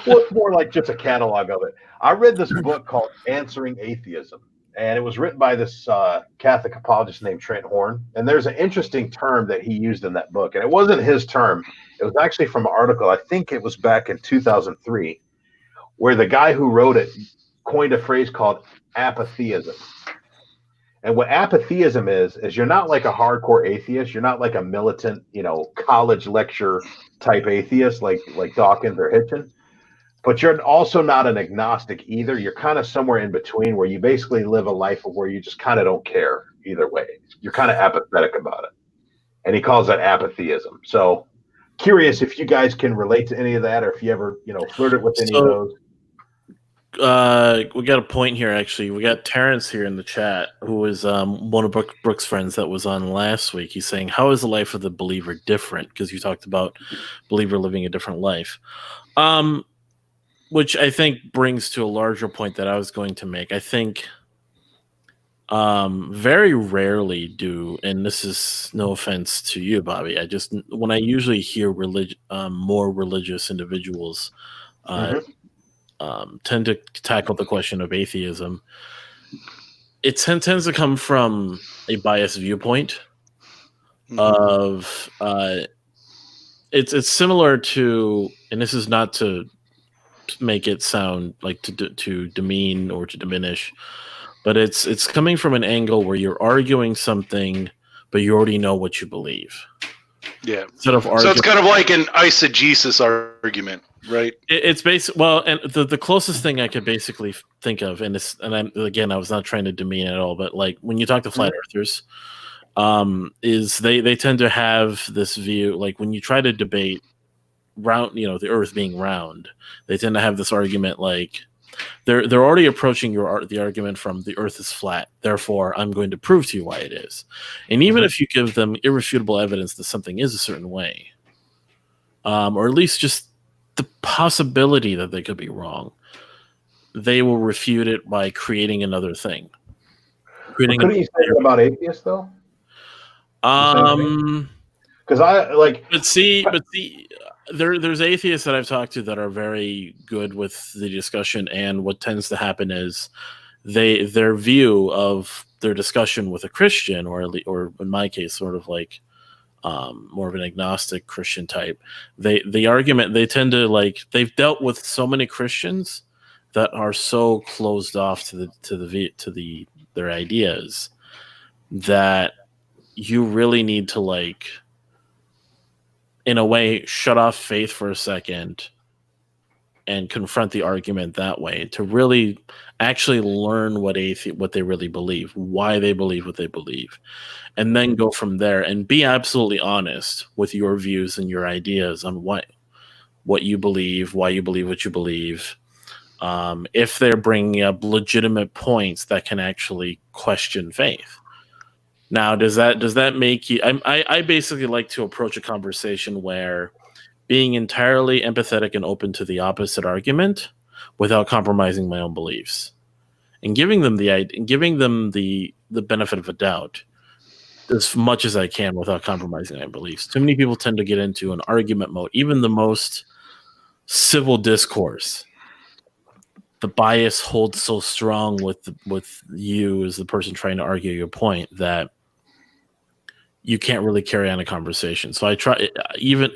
Well, it's more like just a catalog of it. I read this book called Answering Atheism, and it was written by this Catholic apologist named Trent Horn. And there's an interesting term that he used in that book, and it wasn't his term. It was actually from an article, I think it was back in 2003, where the guy who wrote it coined a phrase called apatheism. And what apatheism is you're not like a hardcore atheist. You're not like a militant, college lecture type atheist like Dawkins or Hitchin. But you're also not an agnostic either. You're kind of somewhere in between, where you basically live a life of where you just kind of don't care either way. You're kind of apathetic about it. And he calls that apatheism. So curious if you guys can relate to any of that, or if you ever, flirted with any of those. We got a point here, actually. We got Terrence here in the chat, who is one of Brooks' friends that was on last week. He's saying, how is the life of the believer different? Because you talked about believer living a different life. which I think brings to a larger point that I was going to make. I think very rarely do, and this is no offense to you, Bobby. When I usually hear more religious individuals tend to tackle the question of atheism, it tends to come from a biased viewpoint of it's similar to, and this is not to make it sound like to demean or to diminish, but it's coming from an angle where you're arguing something, but you already know what you believe. Yeah. Instead of so it's kind of like an eisegesis argument, right? It's basic. Well, and the closest thing I could basically think of, and I was not trying to demean at all, but like when you talk to flat earthers, is they tend to have this view, like when you try to debate round, the Earth being round, they tend to have this argument like they're already approaching the argument from the Earth is flat, therefore I'm going to prove to you why it is. And even if you give them irrefutable evidence that something is a certain way, or at least just the possibility that they could be wrong, they will refute it by creating another thing. Couldn't you say that about atheists though? Because there's atheists that I've talked to that are very good with the discussion, and what tends to happen is their view of their discussion with a Christian, or in my case, sort of like more of an agnostic Christian type. The argument they tend to like, they've dealt with so many Christians that are so closed off to their ideas that you really need to, like, in a way, shut off faith for a second and confront the argument that way to really actually learn what they really believe, why they believe what they believe, and then go from there and be absolutely honest with your views and your ideas on what you believe, why you believe what you believe. If they're bringing up legitimate points that can actually question faith. Now, does that make you? I basically like to approach a conversation where being entirely empathetic and open to the opposite argument without compromising my own beliefs, and giving them the benefit of a doubt as much as I can without compromising my beliefs. Too many people tend to get into an argument mode, even the most civil discourse. The bias holds so strong with you as the person trying to argue your point that you can't really carry on a conversation. So I try, even,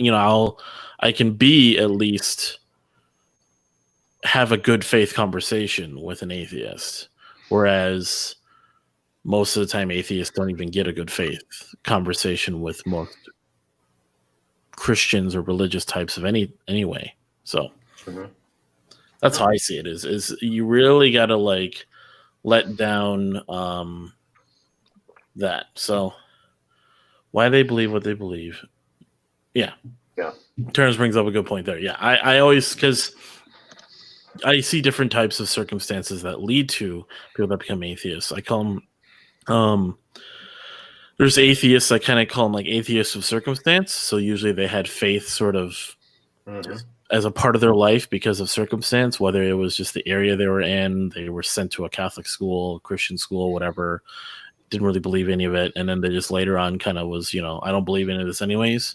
I can be at least have a good faith conversation with an atheist, whereas most of the time atheists don't even get a good faith conversation with most Christians or religious types of anyway. So that's how I see it. Is you really got to like let down that. So why they believe what they believe. Yeah. Terrence brings up a good point there. Yeah. I always, because I see different types of circumstances that lead to people that become atheists. I call them, there's atheists, I kind of call them like atheists of circumstance. So usually they had faith sort of as a part of their life because of circumstance, whether it was just the area they were in, they were sent to a Catholic school, Christian school, whatever, didn't really believe any of it. And then they just later on kind of was, I don't believe any of this anyways.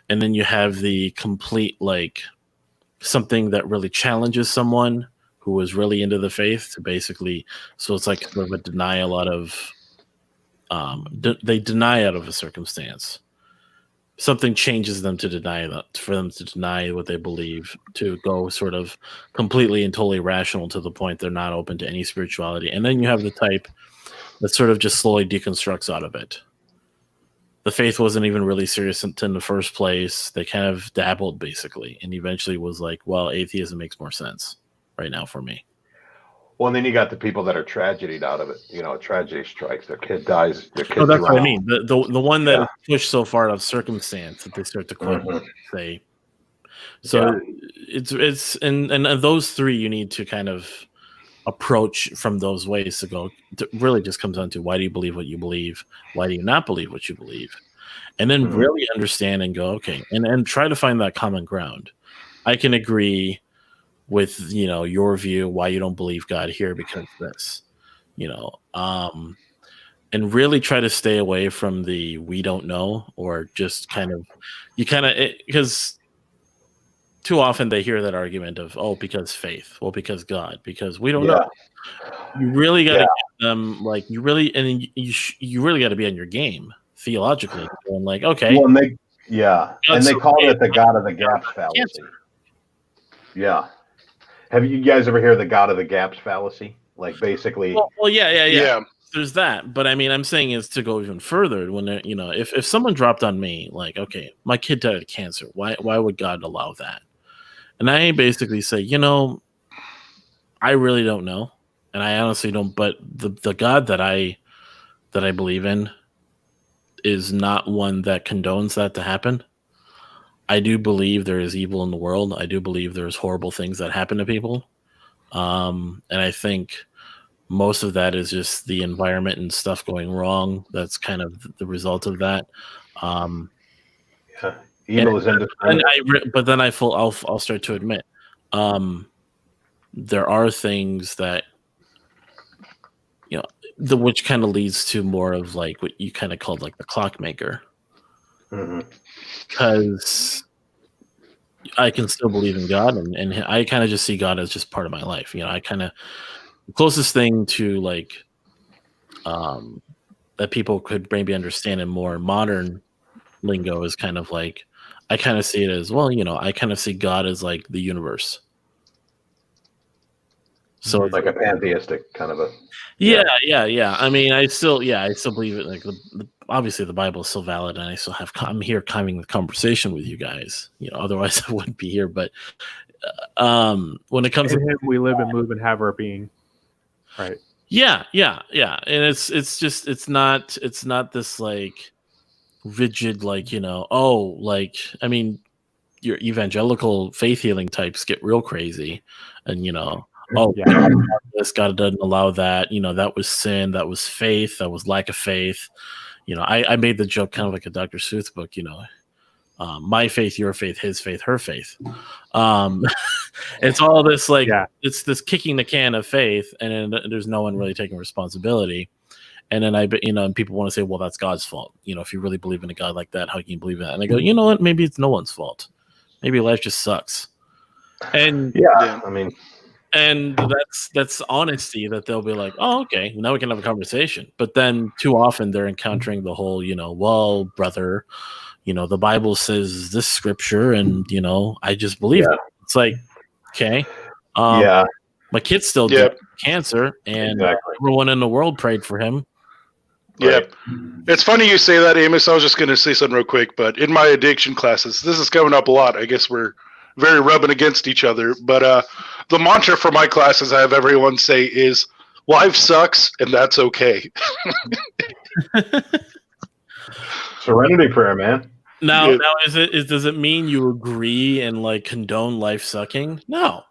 And then you have the complete, like, something that really challenges someone who was really into the faith to basically, so it's like sort of a denial out of, they deny out of a circumstance. Something changes them to deny that, for them to deny what they believe, to go sort of completely and totally rational to the point they're not open to any spirituality. And then you have the type that sort of just slowly deconstructs out of it. The faith wasn't even really serious in the first place. They kind of dabbled, basically, and eventually was like, well, atheism makes more sense right now for me. Well, and then you got the people that are tragedied out of it. Tragedy strikes, their kid dies, their kid. Oh, that's what I mean. The one that is pushed so far out of circumstance that they start to quote say. So it's and those three you need to kind of approach from those ways to go. It really just comes down to, why do you believe what you believe? Why do you not believe what you believe? And then really understand and go, okay, and try to find that common ground. I can agree with your view why you don't believe God here because of this, and really try to stay away from the we don't know, or just because too often they hear that argument of, oh, because faith, well, because God, because we don't know. You really got to get them, like, you really got to be on your game theologically, and like, okay, well, and they call it the God of the gaps fallacy. Yeah. Have you guys ever heard the God of the gaps fallacy? Like, basically, yeah. There's that, but I mean, I'm saying is to go even further. When if someone dropped on me, like, okay, my kid died of cancer, why would God allow that? And I basically say, I really don't know, and I honestly don't. But the God that I believe in is not one that condones that to happen. I do believe there is evil in the world. I do believe there's horrible things that happen to people. And I think most of that is just the environment and stuff going wrong. That's kind of the result of that. Evil is indiscriminate. But then I'll start to admit, there are things that, which kind of leads to more of like what you kind of called like the clockmaker. Because I can still believe in God, and I kind of just see God as just part of my life. I kind of, the closest thing to like that people could maybe understand in more modern lingo is kind of like, I kind of see it as, well, I kind of see God as like the universe. So like a pantheistic kind of a. Yeah. I mean, I still believe it. Like obviously the Bible is still valid, and I'm here having the conversation with you guys. Otherwise I wouldn't be here. But when it comes to him, we live and move and have our being. Right. Yeah. And it's not this like rigid, like, I mean, your evangelical faith healing types get real crazy, and God doesn't allow that. That was sin. That was faith. That was lack of faith. I made the joke kind of like a Dr. Seuss book. My faith, your faith, his faith, her faith. It's all this like it's this kicking the can of faith, and then there's no one really taking responsibility. And then and people want to say, well, that's God's fault. If you really believe in a God like that, how can you believe that? And I go, you know what? Maybe it's no one's fault. Maybe life just sucks. And I mean. And that's honesty, that they'll be like, oh, okay, now we can have a conversation. But then too often they're encountering the whole, well, brother, the Bible says this scripture, and I just believe it. It's like, okay, my kid still died of cancer, and everyone in the world prayed for him. Right? Yeah, it's funny you say that, Amos. I was just going to say something real quick, but in my addiction classes, this is coming up a lot. I guess we're very rubbing against each other, but the mantra for my classes I have everyone say is, life sucks and that's okay. Serenity prayer, man. Now does it mean you agree and like condone life sucking? No.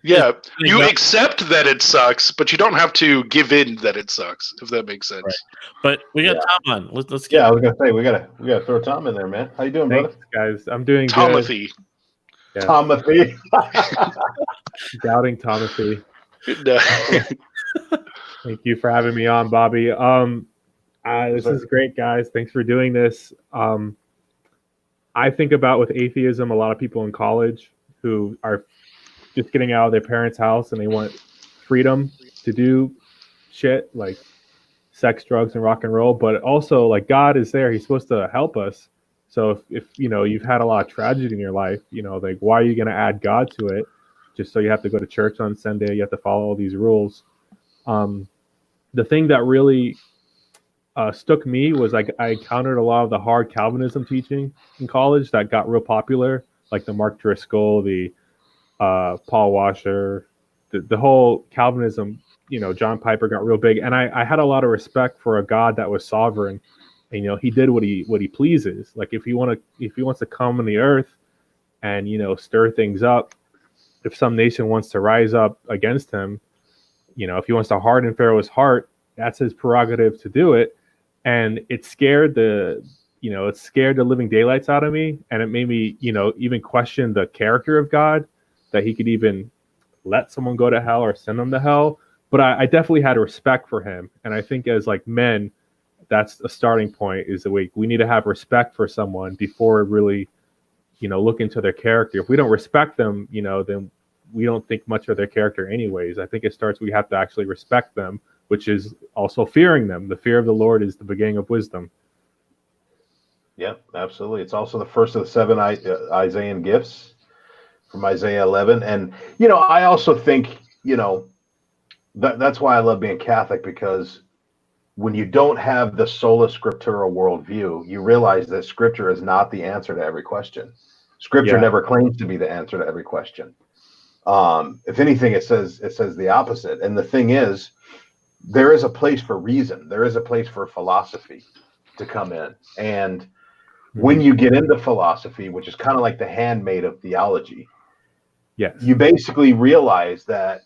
Yeah, you accept that it sucks, but you don't have to give in that it sucks, if that makes sense. Right. But we got Tom on. Let's get. I was gonna say we gotta throw Tom in there, man. How you doing, brother? Guys? I'm doing Tomothy. Good. Yeah. Tomothy. Doubting Tomothy. Thank you for having me on, Bobby. This is great, guys. Thanks for doing this. I think about with atheism, a lot of people in college who are just getting out of their parents' house and they want freedom to do shit like sex, drugs, and rock and roll. But also, like, God is there. He's supposed to help us. So if you've had a lot of tragedy in your life, like, why are you going to add God to it? Just so you have to go to church on Sunday, you have to follow all these rules. The thing that really stuck me was like I encountered a lot of the hard Calvinism teaching in college that got real popular, like the Mark Driscoll, the Paul Washer, the whole Calvinism. John Piper got real big, and I had a lot of respect for a God that was sovereign. And, he did what he pleases. Like if he wants to come on the earth and stir things up, if some nation wants to rise up against him, if he wants to harden Pharaoh's heart, that's his prerogative to do it. And it scared the living daylights out of me, and it made me even question the character of God, that he could even let someone go to hell or send them to hell, but I definitely had respect for him. And I think as like men, that's a starting point, is that we need to have respect for someone before really, look into their character. If we don't respect them, then we don't think much of their character anyways. I think it starts, we have to actually respect them, which is also fearing them. The fear of the Lord is the beginning of wisdom. Yep, absolutely. It's also the first of the 7 Isaiah gifts from Isaiah 11. And, I also think, that's why I love being Catholic, because when you don't have the sola scriptura worldview, you realize that Scripture is not the answer to every question. Scripture never claims to be the answer to every question. If anything, it says the opposite. And the thing is, there is a place for reason. There is a place for philosophy to come in. And when you get into philosophy, which is kind of like the handmaid of theology, you basically realize that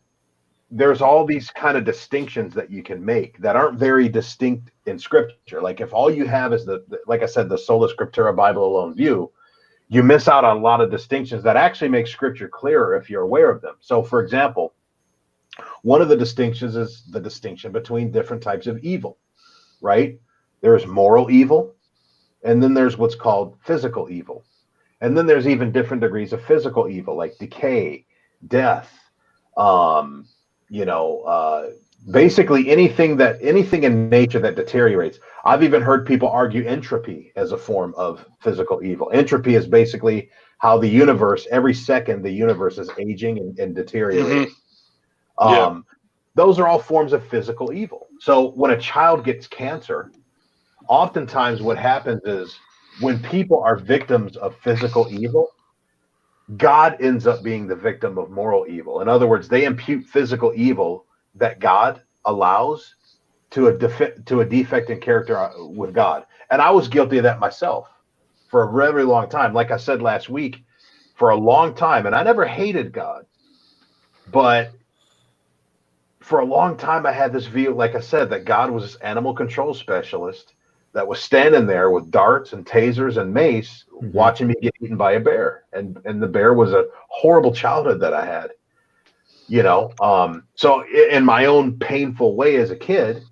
there's all these kind of distinctions that you can make that aren't very distinct in Scripture. Like if all you have is like I said, the sola scriptura Bible alone view, you miss out on a lot of distinctions that actually make Scripture clearer if you're aware of them. So, for example, one of the distinctions is the distinction between different types of evil, right? There's moral evil, and then there's what's called physical evil. And then there's even different degrees of physical evil, like decay, death, basically anything in nature that deteriorates. I've even heard people argue entropy as a form of physical evil. Entropy is basically how the universe, every second, the universe is aging and deteriorating. Those are all forms of physical evil. So when a child gets cancer, oftentimes what happens is when people are victims of physical evil, God ends up being the victim of moral evil. In other words, they impute physical evil that God allows to a defect in character with God. And I was guilty of that myself for a very long time. Like I said last week, for a long time, and I never hated God, but for a long time I had this view, like I said, that God was this animal control specialist that was standing there with darts and tasers and mace, watching me get eaten by a bear. And the bear was a horrible childhood that I had, So in my own painful way as a kid,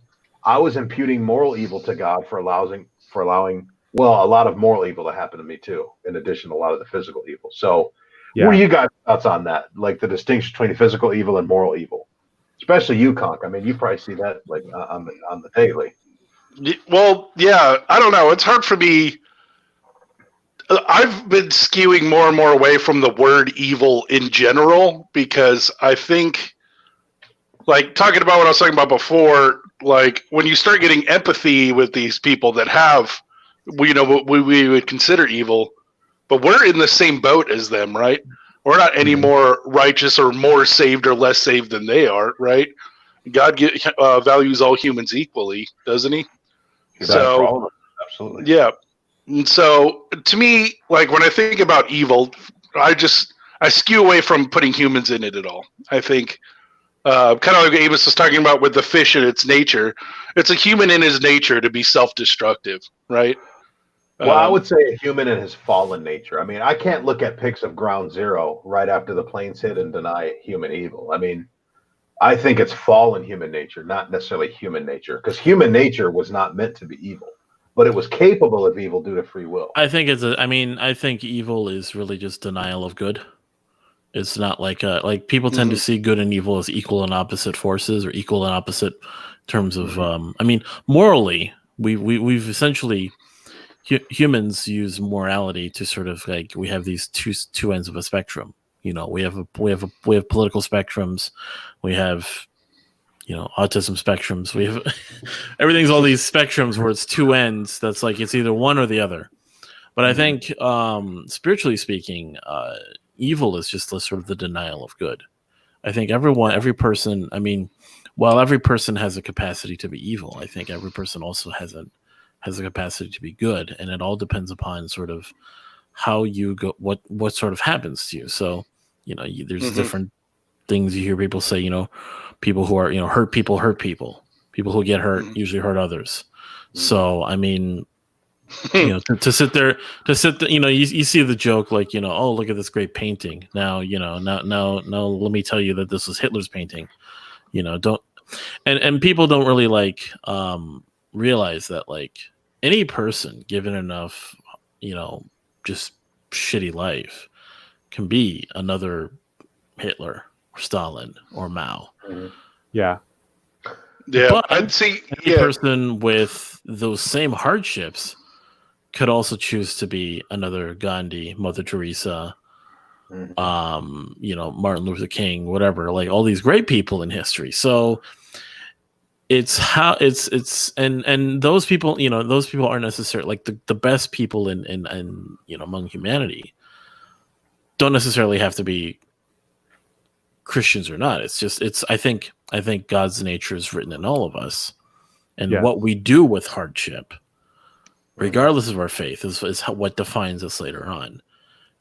I was imputing moral evil to God for allowing, a lot of moral evil to happen to me too, in addition to a lot of the physical evil. So what are you guys' thoughts on that? Like the distinction between physical evil and moral evil, especially you, CONK. I mean, you probably see that like on the daily. Well, yeah, I don't know. It's hard for me. I've been skewing more and more away from the word evil in general, because I think, like, talking about what I was talking about before, like when you start getting empathy with these people that have, what we would consider evil, but we're in the same boat as them, right? We're not any more righteous or more saved or less saved than they are, right? God values all humans equally, doesn't he? So, absolutely. Yeah. And so to me, like when I think about evil, I skew away from putting humans in it at all. I think kind of like Amos was talking about with the fish in its nature, it's a human in his nature to be self-destructive, right? Well, I would say a human in his fallen nature. I mean, I can't look at pics of Ground Zero right after the planes hit and deny human evil. I mean, I think it's fallen human nature, not necessarily human nature, because human nature was not meant to be evil, but it was capable of evil due to free will. I think I think evil is really just denial of good. It's not like people tend to see good and evil as equal and opposite forces, or equal and opposite terms of. I mean, morally, we've essentially humans use morality to sort of like, we have these two ends of a spectrum. We have political spectrums, we have autism spectrums, we have everything's all these spectrums where it's two ends. That's like it's either one or the other. But I think spiritually speaking, evil is just sort of the denial of good. I think every person. I mean, while every person has a capacity to be evil, I think every person also has a capacity to be good, and it all depends upon sort of how you go, what sort of happens to you. So there's different things you hear people say. People who are hurt people. People who get hurt usually hurt others. So I mean, To sit there, you see the joke, like, oh, look at this great painting. Now, now, let me tell you that this was Hitler's painting. Don't, and people don't really realize that, like, any person given enough, just shitty life can be another Hitler or Stalin or Mao. Yeah. Yeah, But I'd see any person with those same hardships could also choose to be another Gandhi, Mother Teresa, Martin Luther King, whatever, like all these great people in history. So it's how it's and those people, those people aren't necessarily like the best people in among humanity don't necessarily have to be Christians or not. It's just I think God's nature is written in all of us, and what we do with hardship, regardless of our faith, is what defines us later on.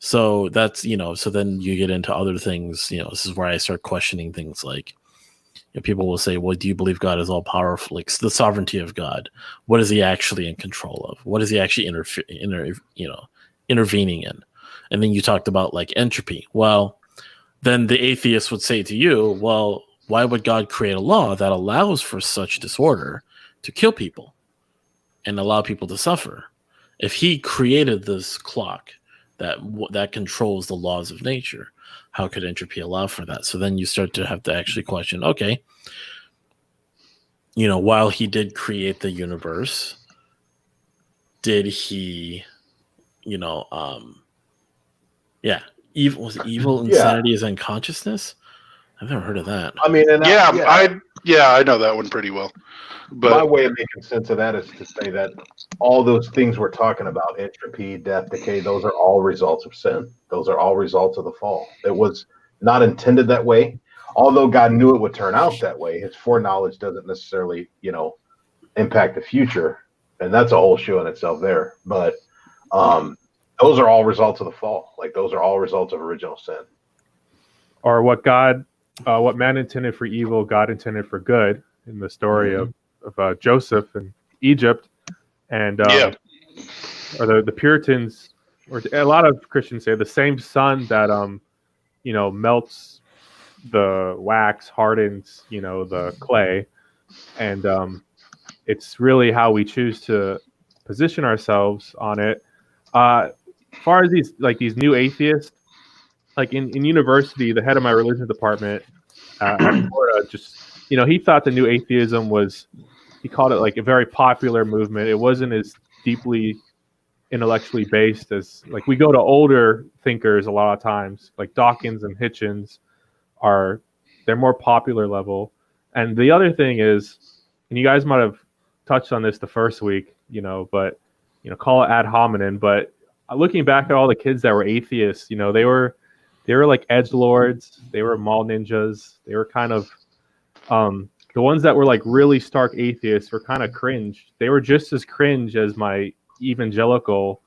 So that's so then you get into other things. This is where I start questioning things like, people will say, well, do you believe God is all powerful? Like the sovereignty of God, what is he actually in control of? What is he actually intervening in? And then you talked about like entropy. Well, then the atheist would say to you, well, why would God create a law that allows for such disorder to kill people and allow people to suffer? If he created this clock that controls the laws of nature, how could entropy allow for that? So then you start to have to actually question, okay, while he did create the universe, did he, evil was evil insanity is unconsciousness? I've never heard of that. I mean, I know that one pretty well. But my way of making sense of that is to say that all those things we're talking about, entropy, death, decay, those are all results of sin. Those are all results of the fall. It was not intended that way. Although God knew it would turn out that way, his foreknowledge doesn't necessarily, impact the future. And that's a whole show in itself there. But those are all results of the fall. Like those are all results of original sin. Or what man intended for evil, God intended for good in the story of Joseph in Egypt. And or the Puritans, or a lot of Christians say the same sun that melts the wax, hardens the clay, and it's really how we choose to position ourselves on it. As far as these new atheists, like in university, the head of my religion department at Florida just he thought the new atheism was, he called it like a very popular movement. It wasn't as deeply intellectually based as, like, we go to older thinkers a lot of times, like Dawkins and Hitchens they're more popular level. And the other thing is, and you guys might have touched on this the first week, but call it ad hominem. But looking back at all the kids that were atheists, they were like edgelords, they were mall ninjas, they were kind of the ones that were like really stark atheists were kind of cringe. They were just as cringe as my evangelical,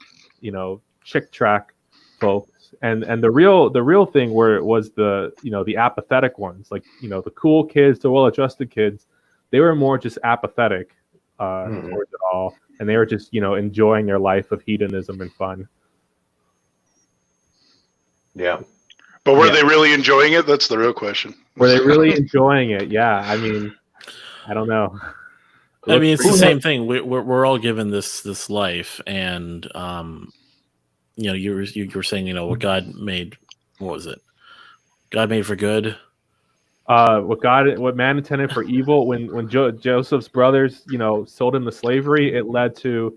chick track folks. And the real thing where it was the apathetic ones, like, the cool kids, the well-adjusted kids, they were more just apathetic towards it all. And they were just, enjoying their life of hedonism and fun. Yeah. But were they really enjoying it? That's the real question. Were they really enjoying it? Yeah. I mean, I don't know. I mean, it's the same thing. We're all given this life, and you were saying, what God made. What was it? God made for good. What man intended for evil. When Joseph's brothers, sold him to slavery, it led to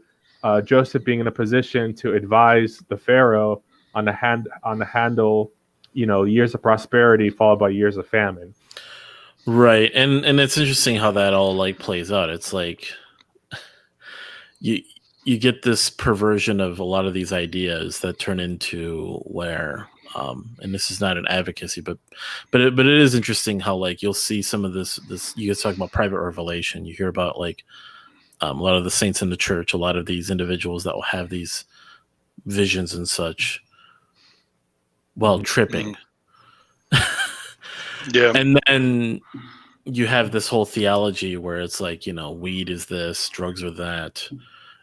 Joseph being in a position to advise the Pharaoh on the handle, years of prosperity followed by years of famine. Right, and it's interesting how that all like plays out. It's like you get this perversion of a lot of these ideas that turn into where, and this is not an advocacy, but it is interesting how, like, you'll see some of this. You guys talking about private revelation. You hear about like a lot of the saints in the church, a lot of these individuals that will have these visions and such while tripping. Yeah. And then you have this whole theology where it's like, weed is this, drugs are that.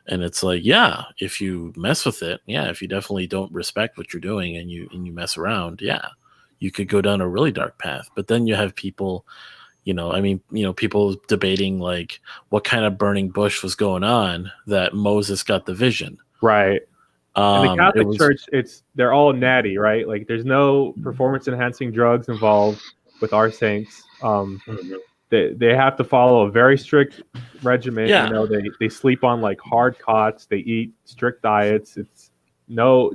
And it's like, yeah, if you mess with it, yeah, if you definitely don't respect what you're doing and you mess around, yeah, you could go down a really dark path. But then you have people, people debating like what kind of burning bush was going on that Moses got the vision. Right. In the It Catholic was, Church, they're all natty, right? Like there's no performance enhancing drugs involved with our saints. They have to follow a very strict regimen. yeah. You know, they sleep on like hard cots. They eat strict diets. It's no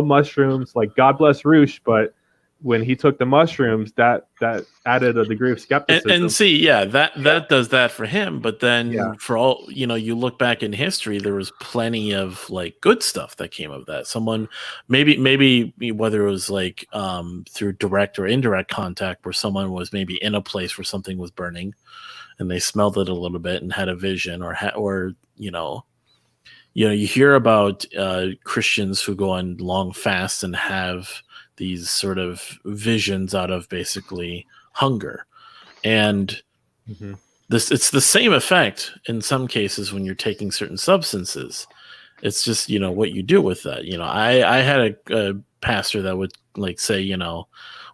mushrooms. Like God bless Roosh, but when he took the mushrooms, that added a degree of skepticism. And see, yeah, that does that for him. But then Yeah. for all, you look back in history, there was plenty of like good stuff that came of that. Someone maybe whether it was like through direct or indirect contact, where someone was maybe in a place where something was burning and they smelled it a little bit and had a vision, or you hear about Christians who go on long fasts and have these sort of visions out of basically hunger. And it's the same effect in some cases when you're taking certain substances. It's just, what you do with that. I had a pastor that would like say,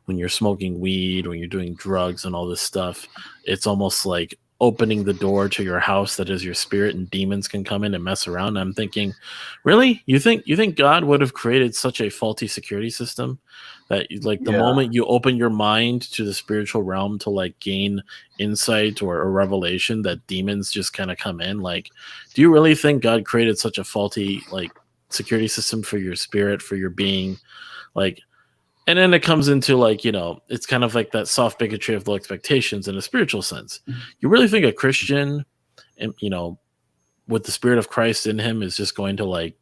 when you're smoking weed, when you're doing drugs and all this stuff, it's almost like opening the door to your house that is your spirit, and demons can come in and mess around. And I'm thinking, really? You think God would have created such a faulty security system that like the moment you open your mind to the spiritual realm to like gain insight or a revelation, that demons just kind of come in? Like, do you really think God created such a faulty like security system for your spirit, for your being? Like, and then it comes into like, it's kind of like that soft bigotry of low expectations in a spiritual sense. You really think a Christian, with the spirit of Christ in him, is just going to like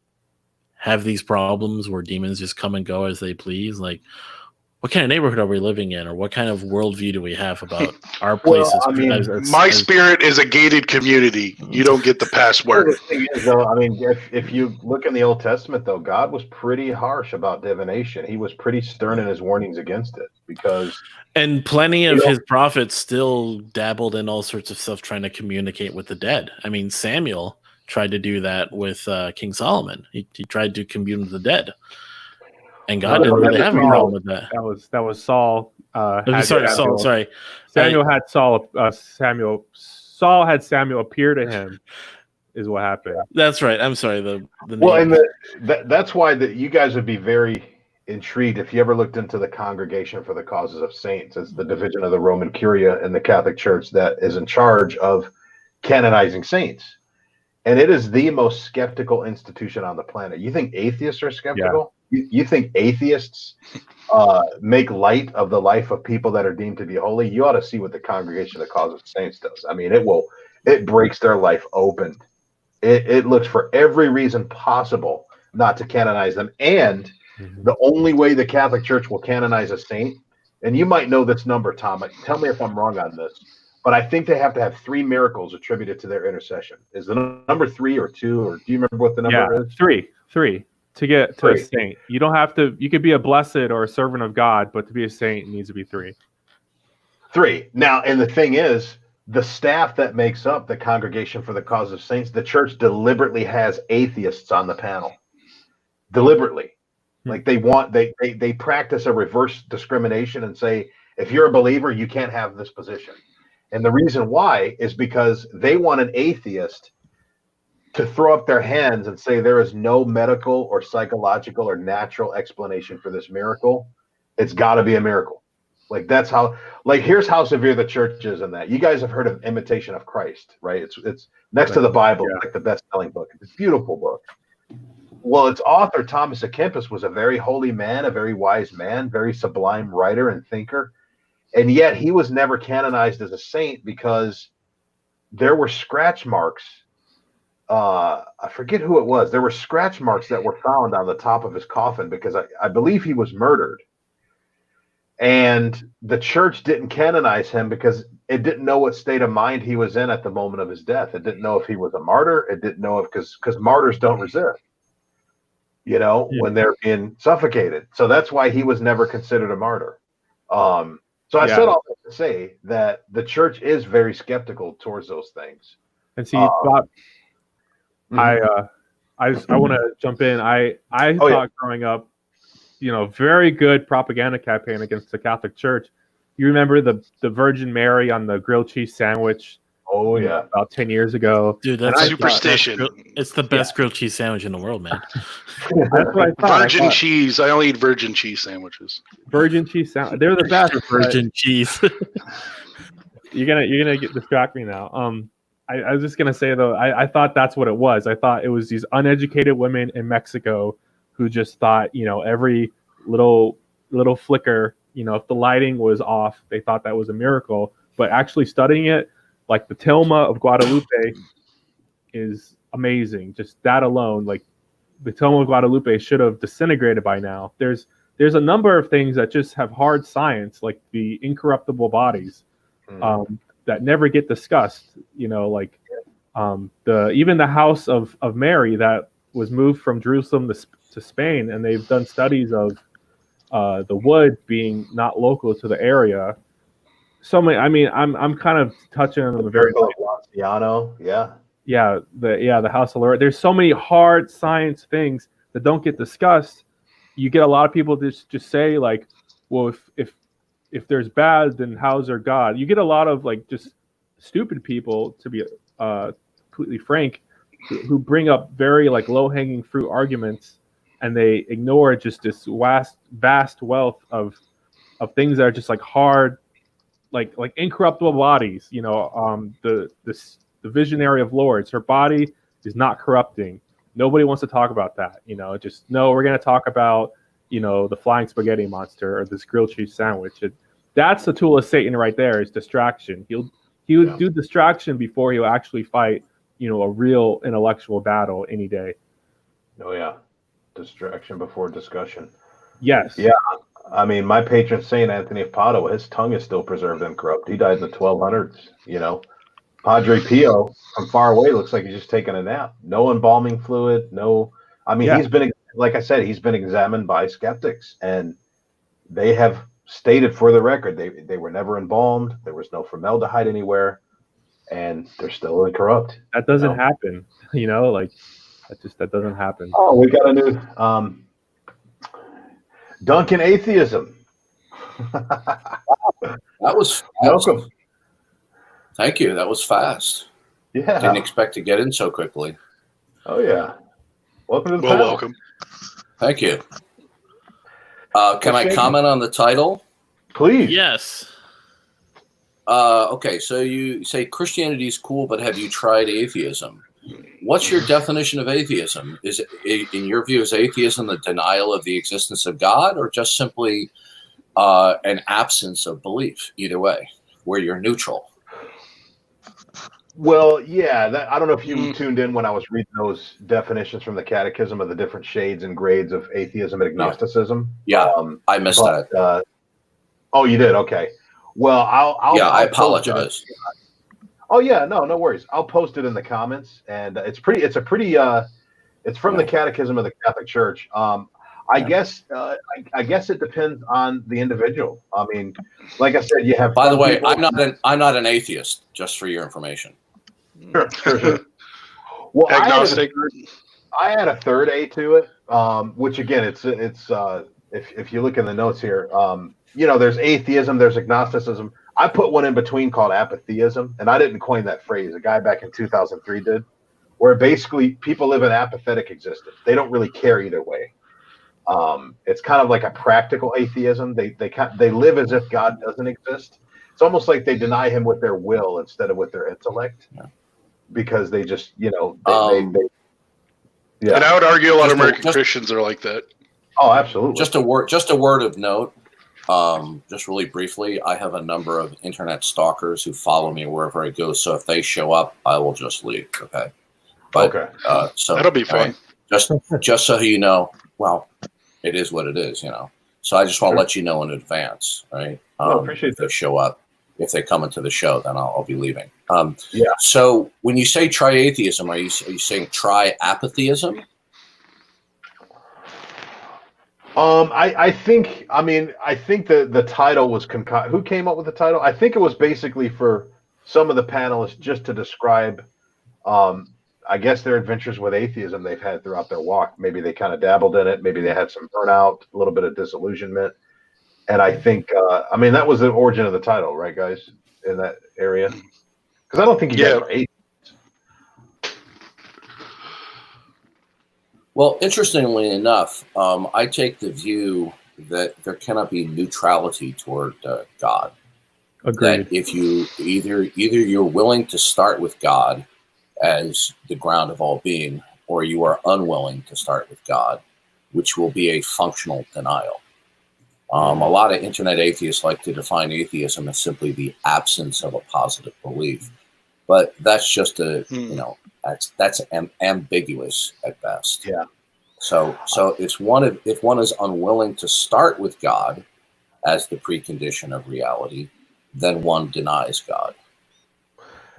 have these problems where demons just come and go as they please? Like, what kind of neighborhood are we living in, or what kind of worldview do we have about our places? My spirit is a gated community. You don't get the password. The thing is, though, if you look in the Old Testament, though, God was pretty harsh about divination. He was pretty stern in his warnings against it, because and plenty of his prophets still dabbled in all sorts of stuff trying to communicate with the dead. I mean, Samuel tried to do that with King Solomon. He tried to commune with the dead. And God didn't really have a problem with that. That was Saul. Sorry. Samuel had Saul. Saul had Samuel appear to him. Is what happened. That's right. I'm sorry. The well, and that's why you guys would be very intrigued if you ever looked into the Congregation for the Causes of Saints. It's the division of the Roman Curia in the Catholic Church that is in charge of canonizing saints, and it is the most skeptical institution on the planet. You think atheists are skeptical? Yeah. You think atheists make light of the life of people that are deemed to be holy? You ought to see what the Congregation of the Cause of Saints does. I mean, it breaks their life open. It looks for every reason possible not to canonize them. And the only way the Catholic Church will canonize a saint, and you might know this number, Tom, tell me if I'm wrong on this, but I think they have to have 3 miracles attributed to their intercession. Is the number 3 or 2, or do you remember what the number is? 3 to get to a saint. You don't have to. You could be a blessed or a servant of God, but to be a saint, it needs to be 3. 3. Now, and the thing is, the staff that makes up the Congregation for the Cause of Saints, the church deliberately has atheists on the panel. Deliberately. Like they practice a reverse discrimination and say, if you're a believer, you can't have this position. And the reason why is because they want an atheist to throw up their hands and say there is no medical or psychological or natural explanation for this miracle. It's got to be a miracle. Like that's how. Like here's how severe the church is in that. You guys have heard of Imitation of Christ, right? It's next to the Bible, like the best-selling book. It's a beautiful book. Well, its author Thomas à Kempis was a very holy man, a very wise man, very sublime writer and thinker, and yet he was never canonized as a saint because there were scratch marks. I forget who it was. There were scratch marks that were found on the top of his coffin because I believe he was murdered. And the church didn't canonize him because it didn't know what state of mind he was in at the moment of his death. It didn't know if he was a martyr. It didn't know if because martyrs don't resist, when they're being suffocated. So that's why he was never considered a martyr. So I said all that to say that the church is very skeptical towards those things. And see, Bob, I want to jump in. I thought growing up, very good propaganda campaign against the Catholic Church. You remember the Virgin Mary on the grilled cheese sandwich? Oh yeah, about 10 years ago. Dude, that's superstition. It's the best grilled cheese sandwich in the world, man. That's what I thought. Virgin cheese. I only eat virgin cheese sandwiches. Virgin cheese sandwich. They're the best. Virgin cheese. You're gonna distract me now. I was just gonna say though, I thought that's what it was. I thought it was these uneducated women in Mexico who just thought, every little flicker, if the lighting was off, they thought that was a miracle. But actually studying it, like the tilma of Guadalupe is amazing. Just that alone, like the tilma of Guadalupe should have disintegrated by now. There's a number of things that just have hard science, like the incorruptible bodies, that never get discussed. Like even the house of Mary that was moved from Jerusalem to Spain, and they've done studies of the wood being not local to the area. So many. I mean, I'm kind of touching on the very Lanciano, the House of Lorraine. There's so many hard science things that don't get discussed. You get a lot of people just say like, well, if there's bad, then how's there God? You get a lot of like just stupid people, to be completely frank, who bring up very like low hanging fruit arguments, and they ignore just this vast wealth of things that are just like hard. Like incorruptible bodies, the visionary of Lourdes, her body is not corrupting. Nobody wants to talk about that, we're going to talk about, the flying spaghetti monster or this grilled cheese sandwich. That's the tool of Satan right there, is distraction. He would do distraction before he'll actually fight, a real intellectual battle any day. Oh yeah, distraction before discussion. Yes. Yeah. I mean, my patron saint, Anthony of Padua, his tongue is still preserved uncorrupt. He died in the 1200s, Padre Pio, from far away, looks like he's just taking a nap. No embalming fluid, he's been, like I said, he's been examined by skeptics, and they have stated for the record, they were never embalmed. There was no formaldehyde anywhere, and they're still incorrupt. That doesn't happen, that doesn't happen. Oh, we got a new... Duncan Atheism. That was fast. Welcome. Thank you. That was fast. Yeah. Didn't expect to get in so quickly. Oh yeah. Welcome to the panel. Welcome. Thank you. Can I comment on the title? Please. Yes. Okay, so you say Christianity is cool, but have you tried atheism? What's your definition of atheism? Is it, in your view, is atheism the denial of the existence of God, or just simply an absence of belief? Either way, where you're neutral. Well, yeah. I don't know if you tuned in when I was reading those definitions from the Catechism of the different shades and grades of atheism and agnosticism. Yeah, I missed that. Oh, you did? Okay. Well, I apologize. Oh yeah, no worries. I'll post it in the comments, and it's from the Catechism of the Catholic Church. I guess it depends on the individual. I mean, like I said, you have. By the way, I'm not an atheist. Just for your information. Sure. Well, agnostic. I had a third A to it, which again, it's if you look in the notes here, there's atheism, there's agnosticism. I put one in between called apatheism, and I didn't coin that phrase. A guy back in 2003 did, where basically people live an apathetic existence. They don't really care either way. It's kind of like a practical atheism. They live as if God doesn't exist. It's almost like they deny him with their will instead of with their intellect, because they just yeah. And I would argue a lot of American Christians are like that. Oh, absolutely. Just a word of note. Just really briefly, I have a number of internet stalkers who follow me wherever I go. So if they show up, I will just leave. Okay. But, okay. So that'll be fine. Just so you know, well, it is what it is, So I just want to let you know in advance, right? Appreciate if they show up. If they come into the show, then I'll be leaving. Yeah. So when you say try atheism, are you saying try apatheism? I think the title was who came up with the title? I think it was basically for some of the panelists just to describe I guess their adventures with atheism they've had throughout their walk. Maybe they kind of dabbled in it. Maybe they had some burnout, a little bit of disillusionment. And I think, I mean, that was the origin of the title, right, guys, in that area? Because I don't think you guys are atheists. Well, interestingly enough, I take the view that there cannot be neutrality toward God. Agreed. That if you either you're willing to start with God as the ground of all being, or you are unwilling to start with God, which will be a functional denial. A lot of internet atheists like to define atheism as simply the absence of a positive belief, but that's just that's ambiguous at best. Yeah. So if one is unwilling to start with God as the precondition of reality, then one denies God.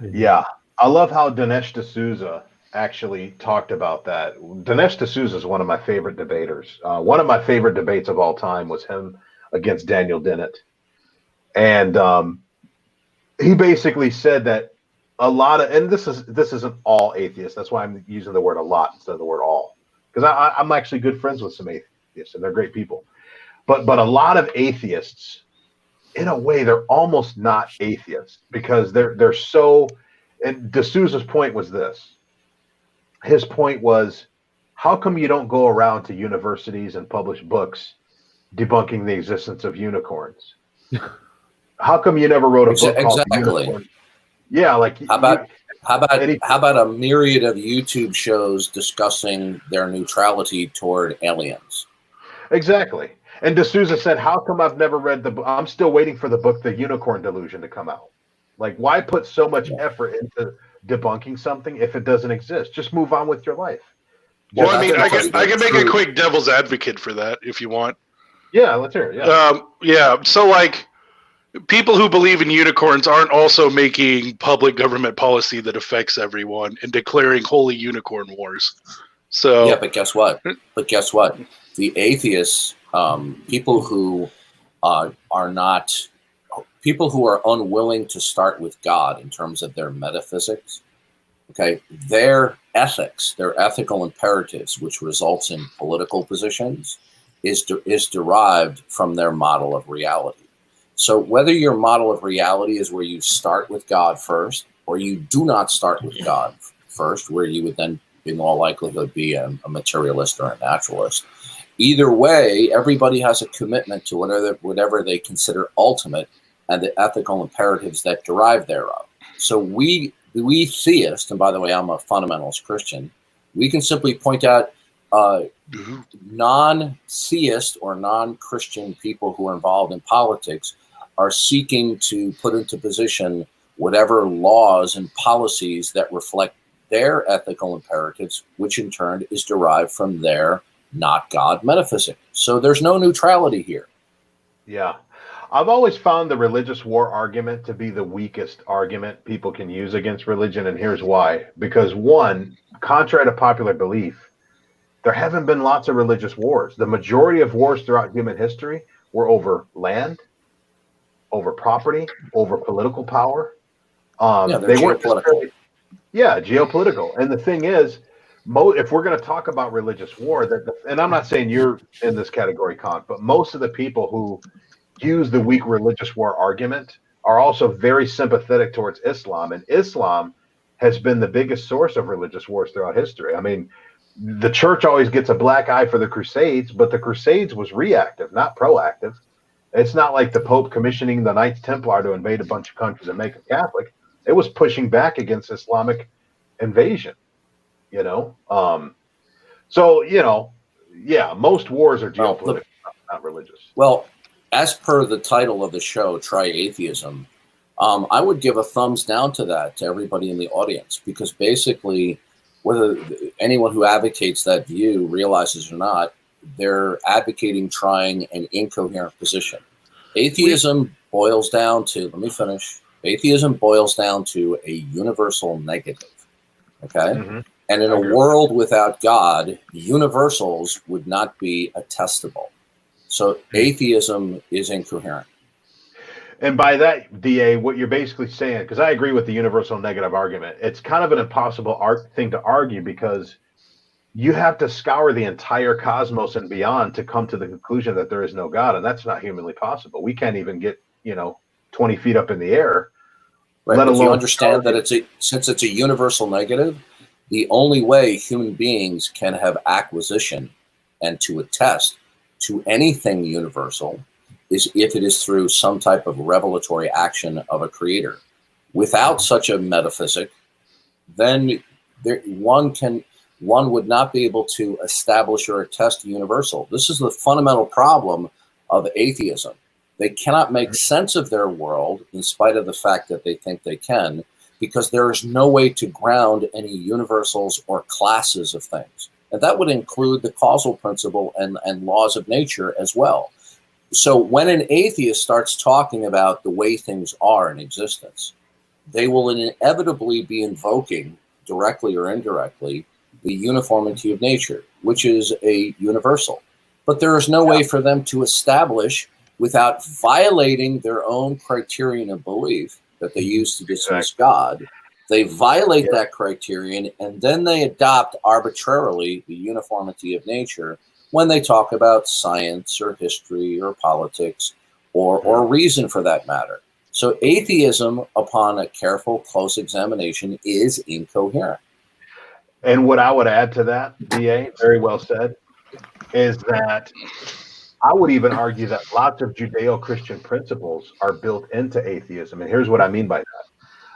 Yeah. I love how Dinesh D'Souza actually talked about that. Dinesh D'Souza is one of my favorite debaters. One of my favorite debates of all time was him against Daniel Dennett. And he basically said that a lot of, and this isn't all atheists. That's why I'm using the word a lot instead of the word all. Because I'm actually good friends with some atheists, and they're great people. But a lot of atheists, in a way, they're almost not atheists because they're so. And D'Souza's point was this. His point was, how come you don't go around to universities and publish books debunking the existence of unicorns? How come you never wrote a book called Unicorn? Yeah, like how about a myriad of YouTube shows discussing their neutrality toward aliens? Exactly. And D'Souza said, how come I've never read the book? I'm still waiting for the book, The Unicorn Delusion, to come out. Like, why put so much effort into debunking something if it doesn't exist? Just move on with your life. Well, I mean, I can make a quick devil's advocate for that if you want. Yeah, let's hear it. Yeah. So, like, people who believe in unicorns aren't also making public government policy that affects everyone and declaring holy unicorn wars. So yeah, but guess what? The atheists, people who are unwilling to start with God in terms of their metaphysics, okay, their ethics, their ethical imperatives, which results in political positions, is derived from their model of reality. So whether your model of reality is where you start with God first, or you do not start with God first, where you would then in all likelihood be a materialist or a naturalist, either way, everybody has a commitment to whatever they consider ultimate and the ethical imperatives that derive thereof. So we theists, and by the way, I'm a fundamentalist Christian, we can simply point out non-theist or non-Christian people who are involved in politics are seeking to put into position whatever laws and policies that reflect their ethical imperatives, which in turn is derived from their not God metaphysic. So there's no neutrality here. Yeah. I've always found the religious war argument to be the weakest argument people can use against religion, and here's why. Because one, contrary to popular belief, there haven't been lots of religious wars. The majority of wars throughout human history were over land, over property, over political power. They weren't geopolitical. Yeah, geopolitical. And the thing is, if we're going to talk about religious war, and I'm not saying you're in this category, CONK, but most of the people who use the weak religious war argument are also very sympathetic towards Islam. And Islam has been the biggest source of religious wars throughout history. I mean, the church always gets a black eye for the Crusades, but the Crusades was reactive, not proactive. It's not like the Pope commissioning the Knights Templar to invade a bunch of countries and make them Catholic. It was pushing back against Islamic invasion, So, most wars are geopolitical, not religious. Well, as per the title of the show, Try Atheism, I would give a thumbs down to that to everybody in the audience, because basically, whether anyone who advocates that view realizes or not, they're advocating trying an incoherent position. Atheism boils down to, let me finish. Atheism boils down to a universal negative, okay? Mm-hmm. And in a world without God, universals would not be attestable. So atheism is incoherent. And by that, DA, what you're basically saying, because I agree with the universal negative argument, it's kind of an impossible thing to argue because you have to scour the entire cosmos and beyond to come to the conclusion that there is no God, and that's not humanly possible. We can't even get 20 feet up in the air. Right, but if you understand that since it's a universal negative, the only way human beings can have acquisition and to attest to anything universal is if it is through some type of revelatory action of a creator. Without such a metaphysic, then one would not be able to establish or attest to universal. This is the fundamental problem of atheism. They cannot make sense of their world in spite of the fact that they think they can, because there is no way to ground any universals or classes of things. And that would include the causal principle and laws of nature as well. So when an atheist starts talking about the way things are in existence, they will inevitably be invoking, directly or indirectly, the uniformity of nature, which is a universal. But there is no way for them to establish, without violating their own criterion of belief that they use to dismiss God, they violate that criterion, and then they adopt arbitrarily the uniformity of nature when they talk about science or history or politics or reason for that matter. So atheism, upon a careful, close examination, is incoherent. And what I would add to that, DA, very well said, is that I would even argue that lots of Judeo-Christian principles are built into atheism. And here's what I mean by that.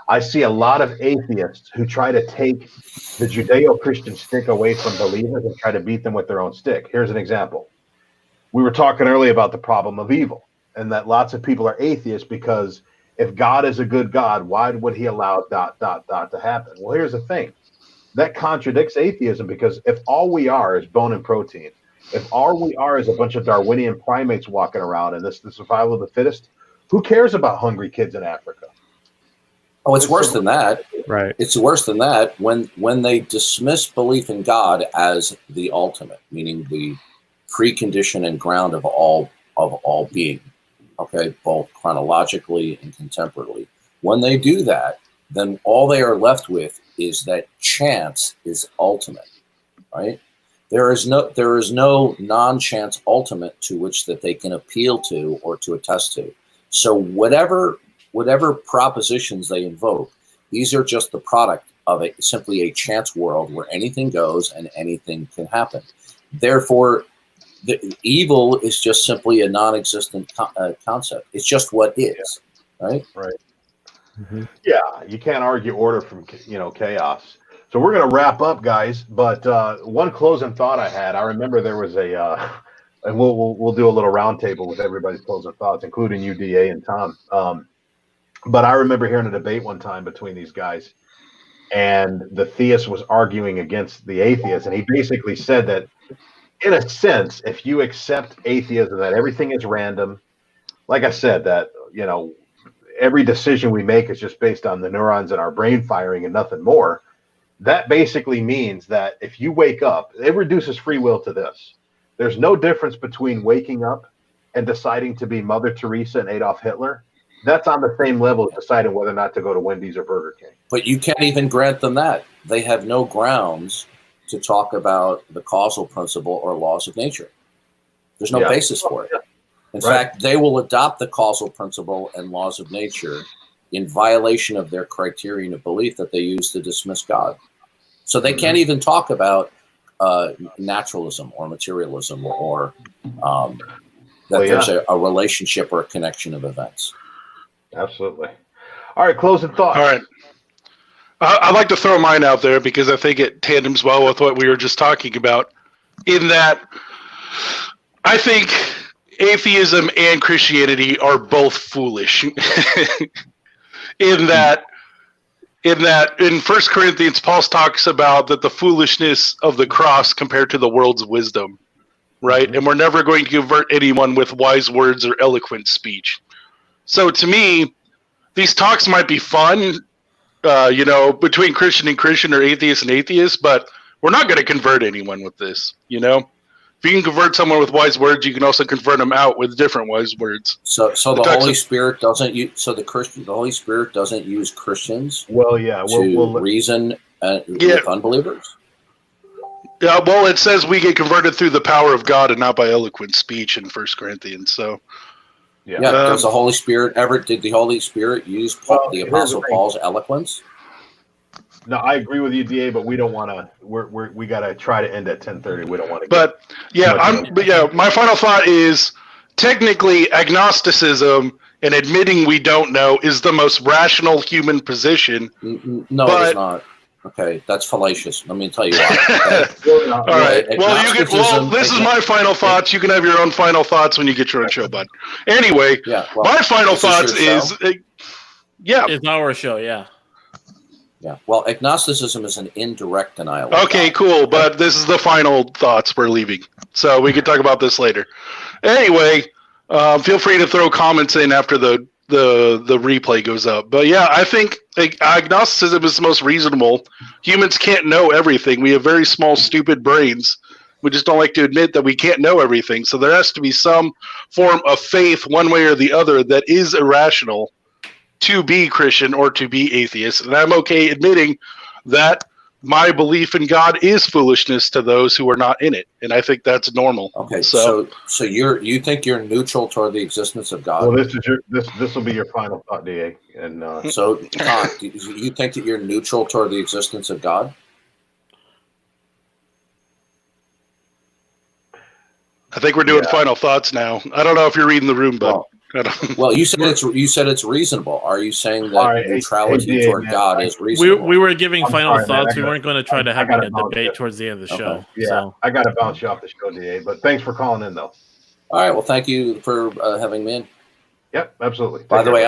I see a lot of atheists who try to take the Judeo-Christian stick away from believers and try to beat them with their own stick. Here's an example. We were talking earlier about the problem of evil, and that lots of people are atheists because if God is a good God, why would he allow ... to happen? Well, here's the thing. That contradicts atheism, because if all we are is bone and protein, if all we are is a bunch of Darwinian primates walking around and this the survival of the fittest, who cares about hungry kids in Africa? Oh, it's worse than that. Right. It's worse than that when they dismiss belief in God as the ultimate, meaning the precondition and ground of all being. Okay, both chronologically and contemporally. When they do that, then all they are left with is that chance is ultimate, right? There is no non-chance ultimate to which that they can appeal to or to attest to. So whatever propositions they invoke, these are just the product of simply a chance world where anything goes and anything can happen. Therefore, the evil is just simply a non-existent concept. It's just what is, right? Right. Mm-hmm. Yeah, you can't argue order from chaos. So we're going to wrap up, guys. But one closing thought I had, I remember there was and we'll do a little roundtable with everybody's closing thoughts, including you, DA, and Tom. But I remember hearing a debate one time between these guys, and the theist was arguing against the atheist, and he basically said that, in a sense, if you accept atheism, that everything is random, like I said, that every decision we make is just based on the neurons in our brain firing and nothing more. That basically means that if you wake up, it reduces free will to this. There's no difference between waking up and deciding to be Mother Teresa and Adolf Hitler. That's on the same level as deciding whether or not to go to Wendy's or Burger King. But you can't even grant them that. They have no grounds to talk about the causal principle or laws of nature. There's no basis for it. In fact, they will adopt the causal principle and laws of nature in violation of their criterion of belief that they use to dismiss God. So they can't even talk about naturalism or materialism or there's a relationship or a connection of events. Absolutely. All right, closing thoughts. All right. I'd like to throw mine out there because I think it tandems well with what we were just talking about, in that I think atheism and Christianity are both foolish. in 1 Corinthians, Paul talks about that the foolishness of the cross compared to the world's wisdom, right? And we're never going to convert anyone with wise words or eloquent speech. So to me, these talks might be fun, between Christian and Christian or atheist and atheist, but we're not going to convert anyone with this, if you can convert someone with wise words, you can also convert them out with different wise words. So the Holy Spirit doesn't use. So the Holy Spirit doesn't use Christians. Well, yeah, to reason with unbelievers. Yeah, well, it says we get converted through the power of God and not by eloquent speech in 1 Corinthians. So, does the Holy Spirit did the Holy Spirit use the Apostle Paul's eloquence? No, I agree with you, DA, but we don't want to. We got to try to end at 10:30. We don't want to. But my final thought is technically agnosticism and admitting we don't know is the most rational human position. No, it's not. Okay, that's fallacious. Let me tell you why. Okay? All right. Well, this is my final thoughts. You can have your own final thoughts when you get your own show, bud. Anyway, my final thoughts is, it's our show. Yeah. Yeah. Well, agnosticism is an indirect denial. Okay, cool. But this is the final thoughts. We're leaving, so we can talk about this later. Anyway, feel free to throw comments in after the replay goes up. But yeah, I think agnosticism is the most reasonable. Humans can't know everything. We have very small, stupid brains. We just don't like to admit that we can't know everything. So there has to be some form of faith, one way or the other, that is irrational to be Christian or to be atheist. And I'm okay admitting that my belief in God is foolishness to those who are not in it, and I think that's normal. Okay, so you think you're neutral toward the existence of God? Well, this will be your final thought, DA. And so, CONK, you think that you're neutral toward the existence of God? I think we're doing final thoughts now. I don't know if you're reading the room, but well, you said it's reasonable. Are you saying that neutrality toward God is reasonable? We were giving final thoughts. We weren't going to try to have a debate towards the end of the show. Yeah, so. I got to bounce you off the show, DA. But thanks for calling in, though. All right. Well, thank you for having me in. Yep, absolutely. By the way,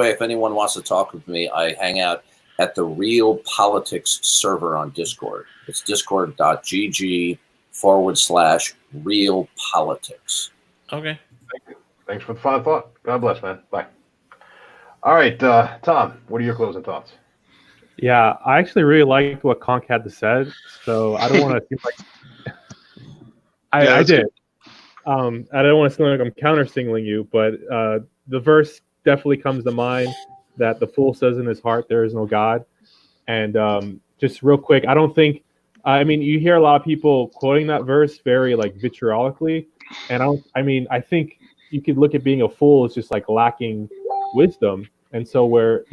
if anyone wants to talk with me, I hang out at the Real Politics server on Discord. It's discord.gg/Real Politics. Okay. Thank you. Thanks for the final thought. God bless, man. Bye. All right, Tom, what are your closing thoughts? Yeah, I actually really liked what CONK had to say, so I don't want to seem like I did. I don't want to seem like I'm counter-singling you, but the verse definitely comes to mind that the fool says in his heart there is no God. And just real quick, I don't think you hear a lot of people quoting that verse very vitriolically, and I think you could look at being a fool as just lacking wisdom. And so we're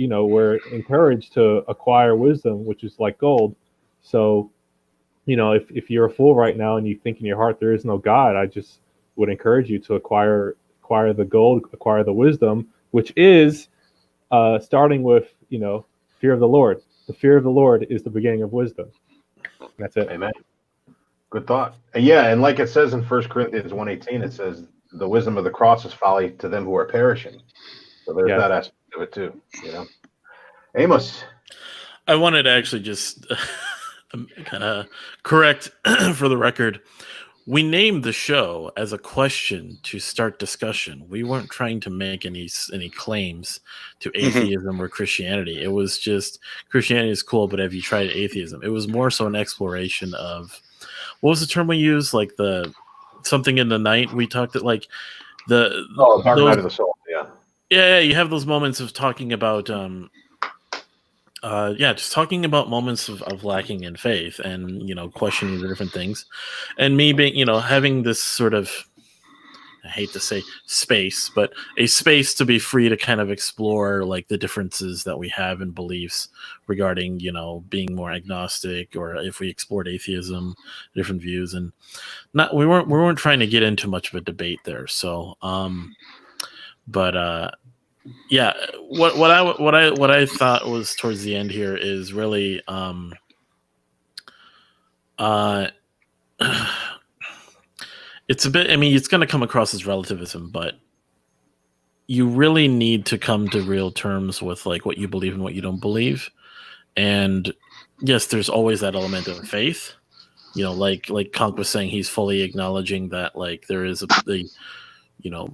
encouraged to acquire wisdom, which is like gold. So, if you're a fool right now and you think in your heart there is no God, I just would encourage you to acquire the gold, acquire the wisdom, which is starting with, fear of the Lord. The fear of the Lord is the beginning of wisdom. That's it. Amen. Good thought. Yeah, and like it says in 1 Corinthians 1:18, it says, the wisdom of the cross is folly to them who are perishing. So there's that aspect of it too, Amos. I wanted to actually just kind of correct for the record. We named the show as a question to start discussion. We weren't trying to make any claims to atheism or Christianity. It was just Christianity is cool, but have you tried atheism? It was more so an exploration of, what was the term we used? The something in the night. We talked Dark Night of the Soul. Yeah, you have those moments of talking about just talking about moments of lacking in faith and questioning the different things, and me being having this sort of, I hate to say space, but a space to be free to kind of explore the differences that we have in beliefs regarding being more agnostic, or if we explored atheism, different views, and we weren't trying to get into much of a debate there. So what I thought was towards the end here is really it's a bit, it's going to come across as relativism, but you really need to come to real terms with what you believe and what you don't believe. And yes, there's always that element of faith, like CONK was saying, he's fully acknowledging that there is the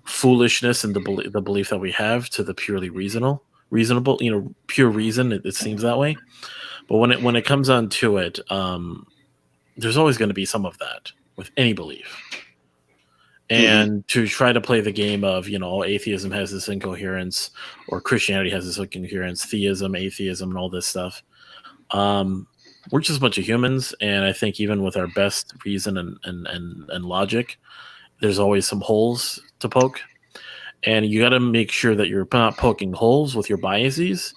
foolishness in the belief that we have to the purely reasonable, pure reason. It seems that way. But when it comes on to it, there's always going to be some of that, with any belief. And to try to play the game of, atheism has this incoherence, or Christianity has this incoherence, theism, atheism, and all this stuff. We're just a bunch of humans, and I think even with our best reason and logic, there's always some holes to poke. And you got to make sure that you're not poking holes with your biases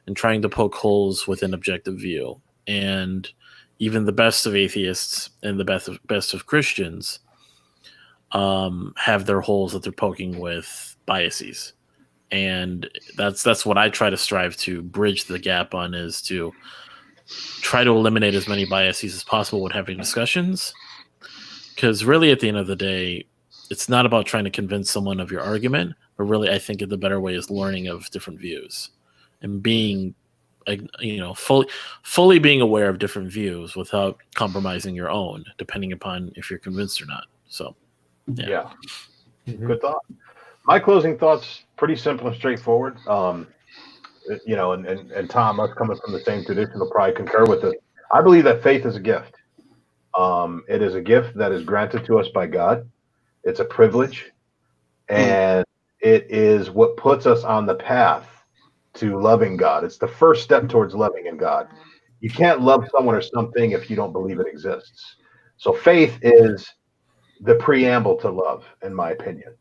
and trying to poke holes with an objective view. And even the best of atheists and the best of Christians have their holes that they're poking with biases. And that's what I try to strive to bridge the gap on, is to try to eliminate as many biases as possible when having discussions. Because really, at the end of the day, it's not about trying to convince someone of your argument, but really, I think the better way is learning of different views and being, fully being aware of different views without compromising your own, depending upon if you're convinced or not. So, yeah. Good thought. My closing thoughts, pretty simple and straightforward. And Tom, us coming from the same tradition, will probably concur with this. I believe that faith is a gift. It is a gift that is granted to us by God. It's a privilege, and it is what puts us on the path to loving God. It's the first step towards loving in God. You can't love someone or something if you don't believe it exists. So faith is the preamble to love, in my opinion.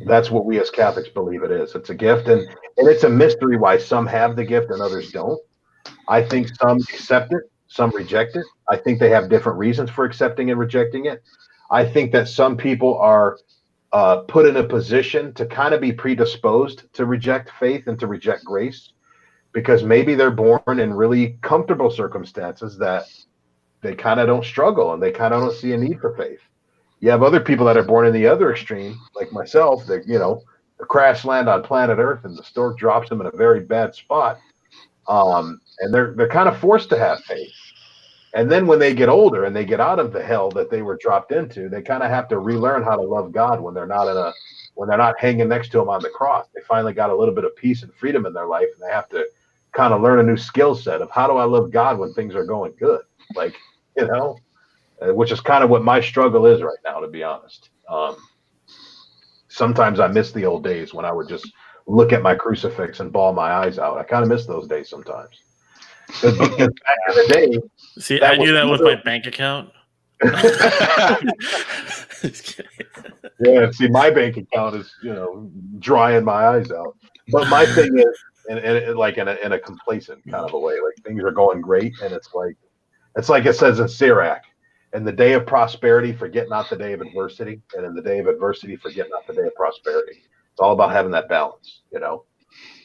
That's what we as Catholics believe it is. It's a gift, and it's a mystery why some have the gift and others don't. I think some accept it, some reject it. I think they have different reasons for accepting and rejecting it. I think that some people are put in a position to kind of be predisposed to reject faith and to reject grace, because maybe they're born in really comfortable circumstances that they kind of don't struggle and they kind of don't see a need for faith. You have other people that are born in the other extreme, like myself, that, a crash land on planet Earth and the stork drops them in a very bad spot. And they're kind of forced to have faith. And then when they get older and they get out of the hell that they were dropped into, they kind of have to relearn how to love God when they're not hanging next to him on the cross. They finally got a little bit of peace and freedom in their life, and they have to kind of learn a new skill set of how do I love God when things are going good? Which is kind of what my struggle is right now, to be honest. Sometimes I miss the old days when I would just look at my crucifix and bawl my eyes out. I kind of miss those days sometimes. Because back in the day, see, I do that with my bank account. Yeah, see, my bank account is, drying my eyes out. But my thing is, and like in a complacent kind of a way, like things are going great, and it's like it says in Sirach, in the day of prosperity, forget not the day of adversity, and in the day of adversity, forget not the day of prosperity. It's all about having that balance,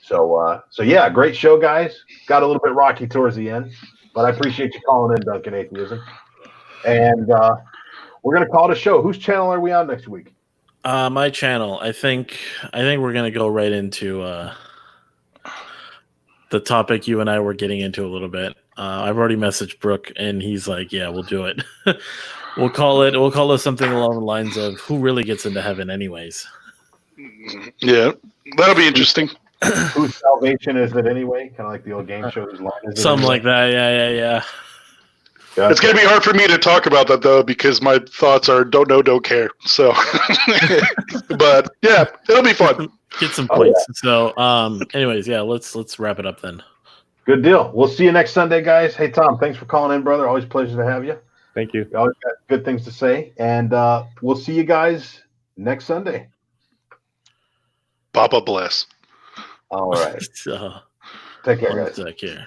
So yeah, great show, guys. Got a little bit rocky towards the end, but I appreciate you calling in, Duncan Atheism. And we're gonna call it a show. Whose channel are we on next week? My channel. I think we're gonna go right into the topic you and I were getting into a little bit. I've already messaged Brooke, and he's like, "Yeah, we'll do it. We'll call it something along the lines of who really gets into heaven, anyways." Yeah, that'll be interesting. Whose salvation is it anyway? Kind of like the old game show. Whose line is it? Something like that. Yeah. Gotcha. It's going to be hard for me to talk about that, though, because my thoughts are don't know, don't care. So, but yeah, it'll be fun. Get some points. Yeah. So, anyways, yeah, let's wrap it up then. Good deal. We'll see you next Sunday, guys. Hey, Tom, thanks for calling in, brother. Always a pleasure to have you. Thank you. You always got good things to say. And we'll see you guys next Sunday. Papa bless. All right. So, take care, guys. Take care.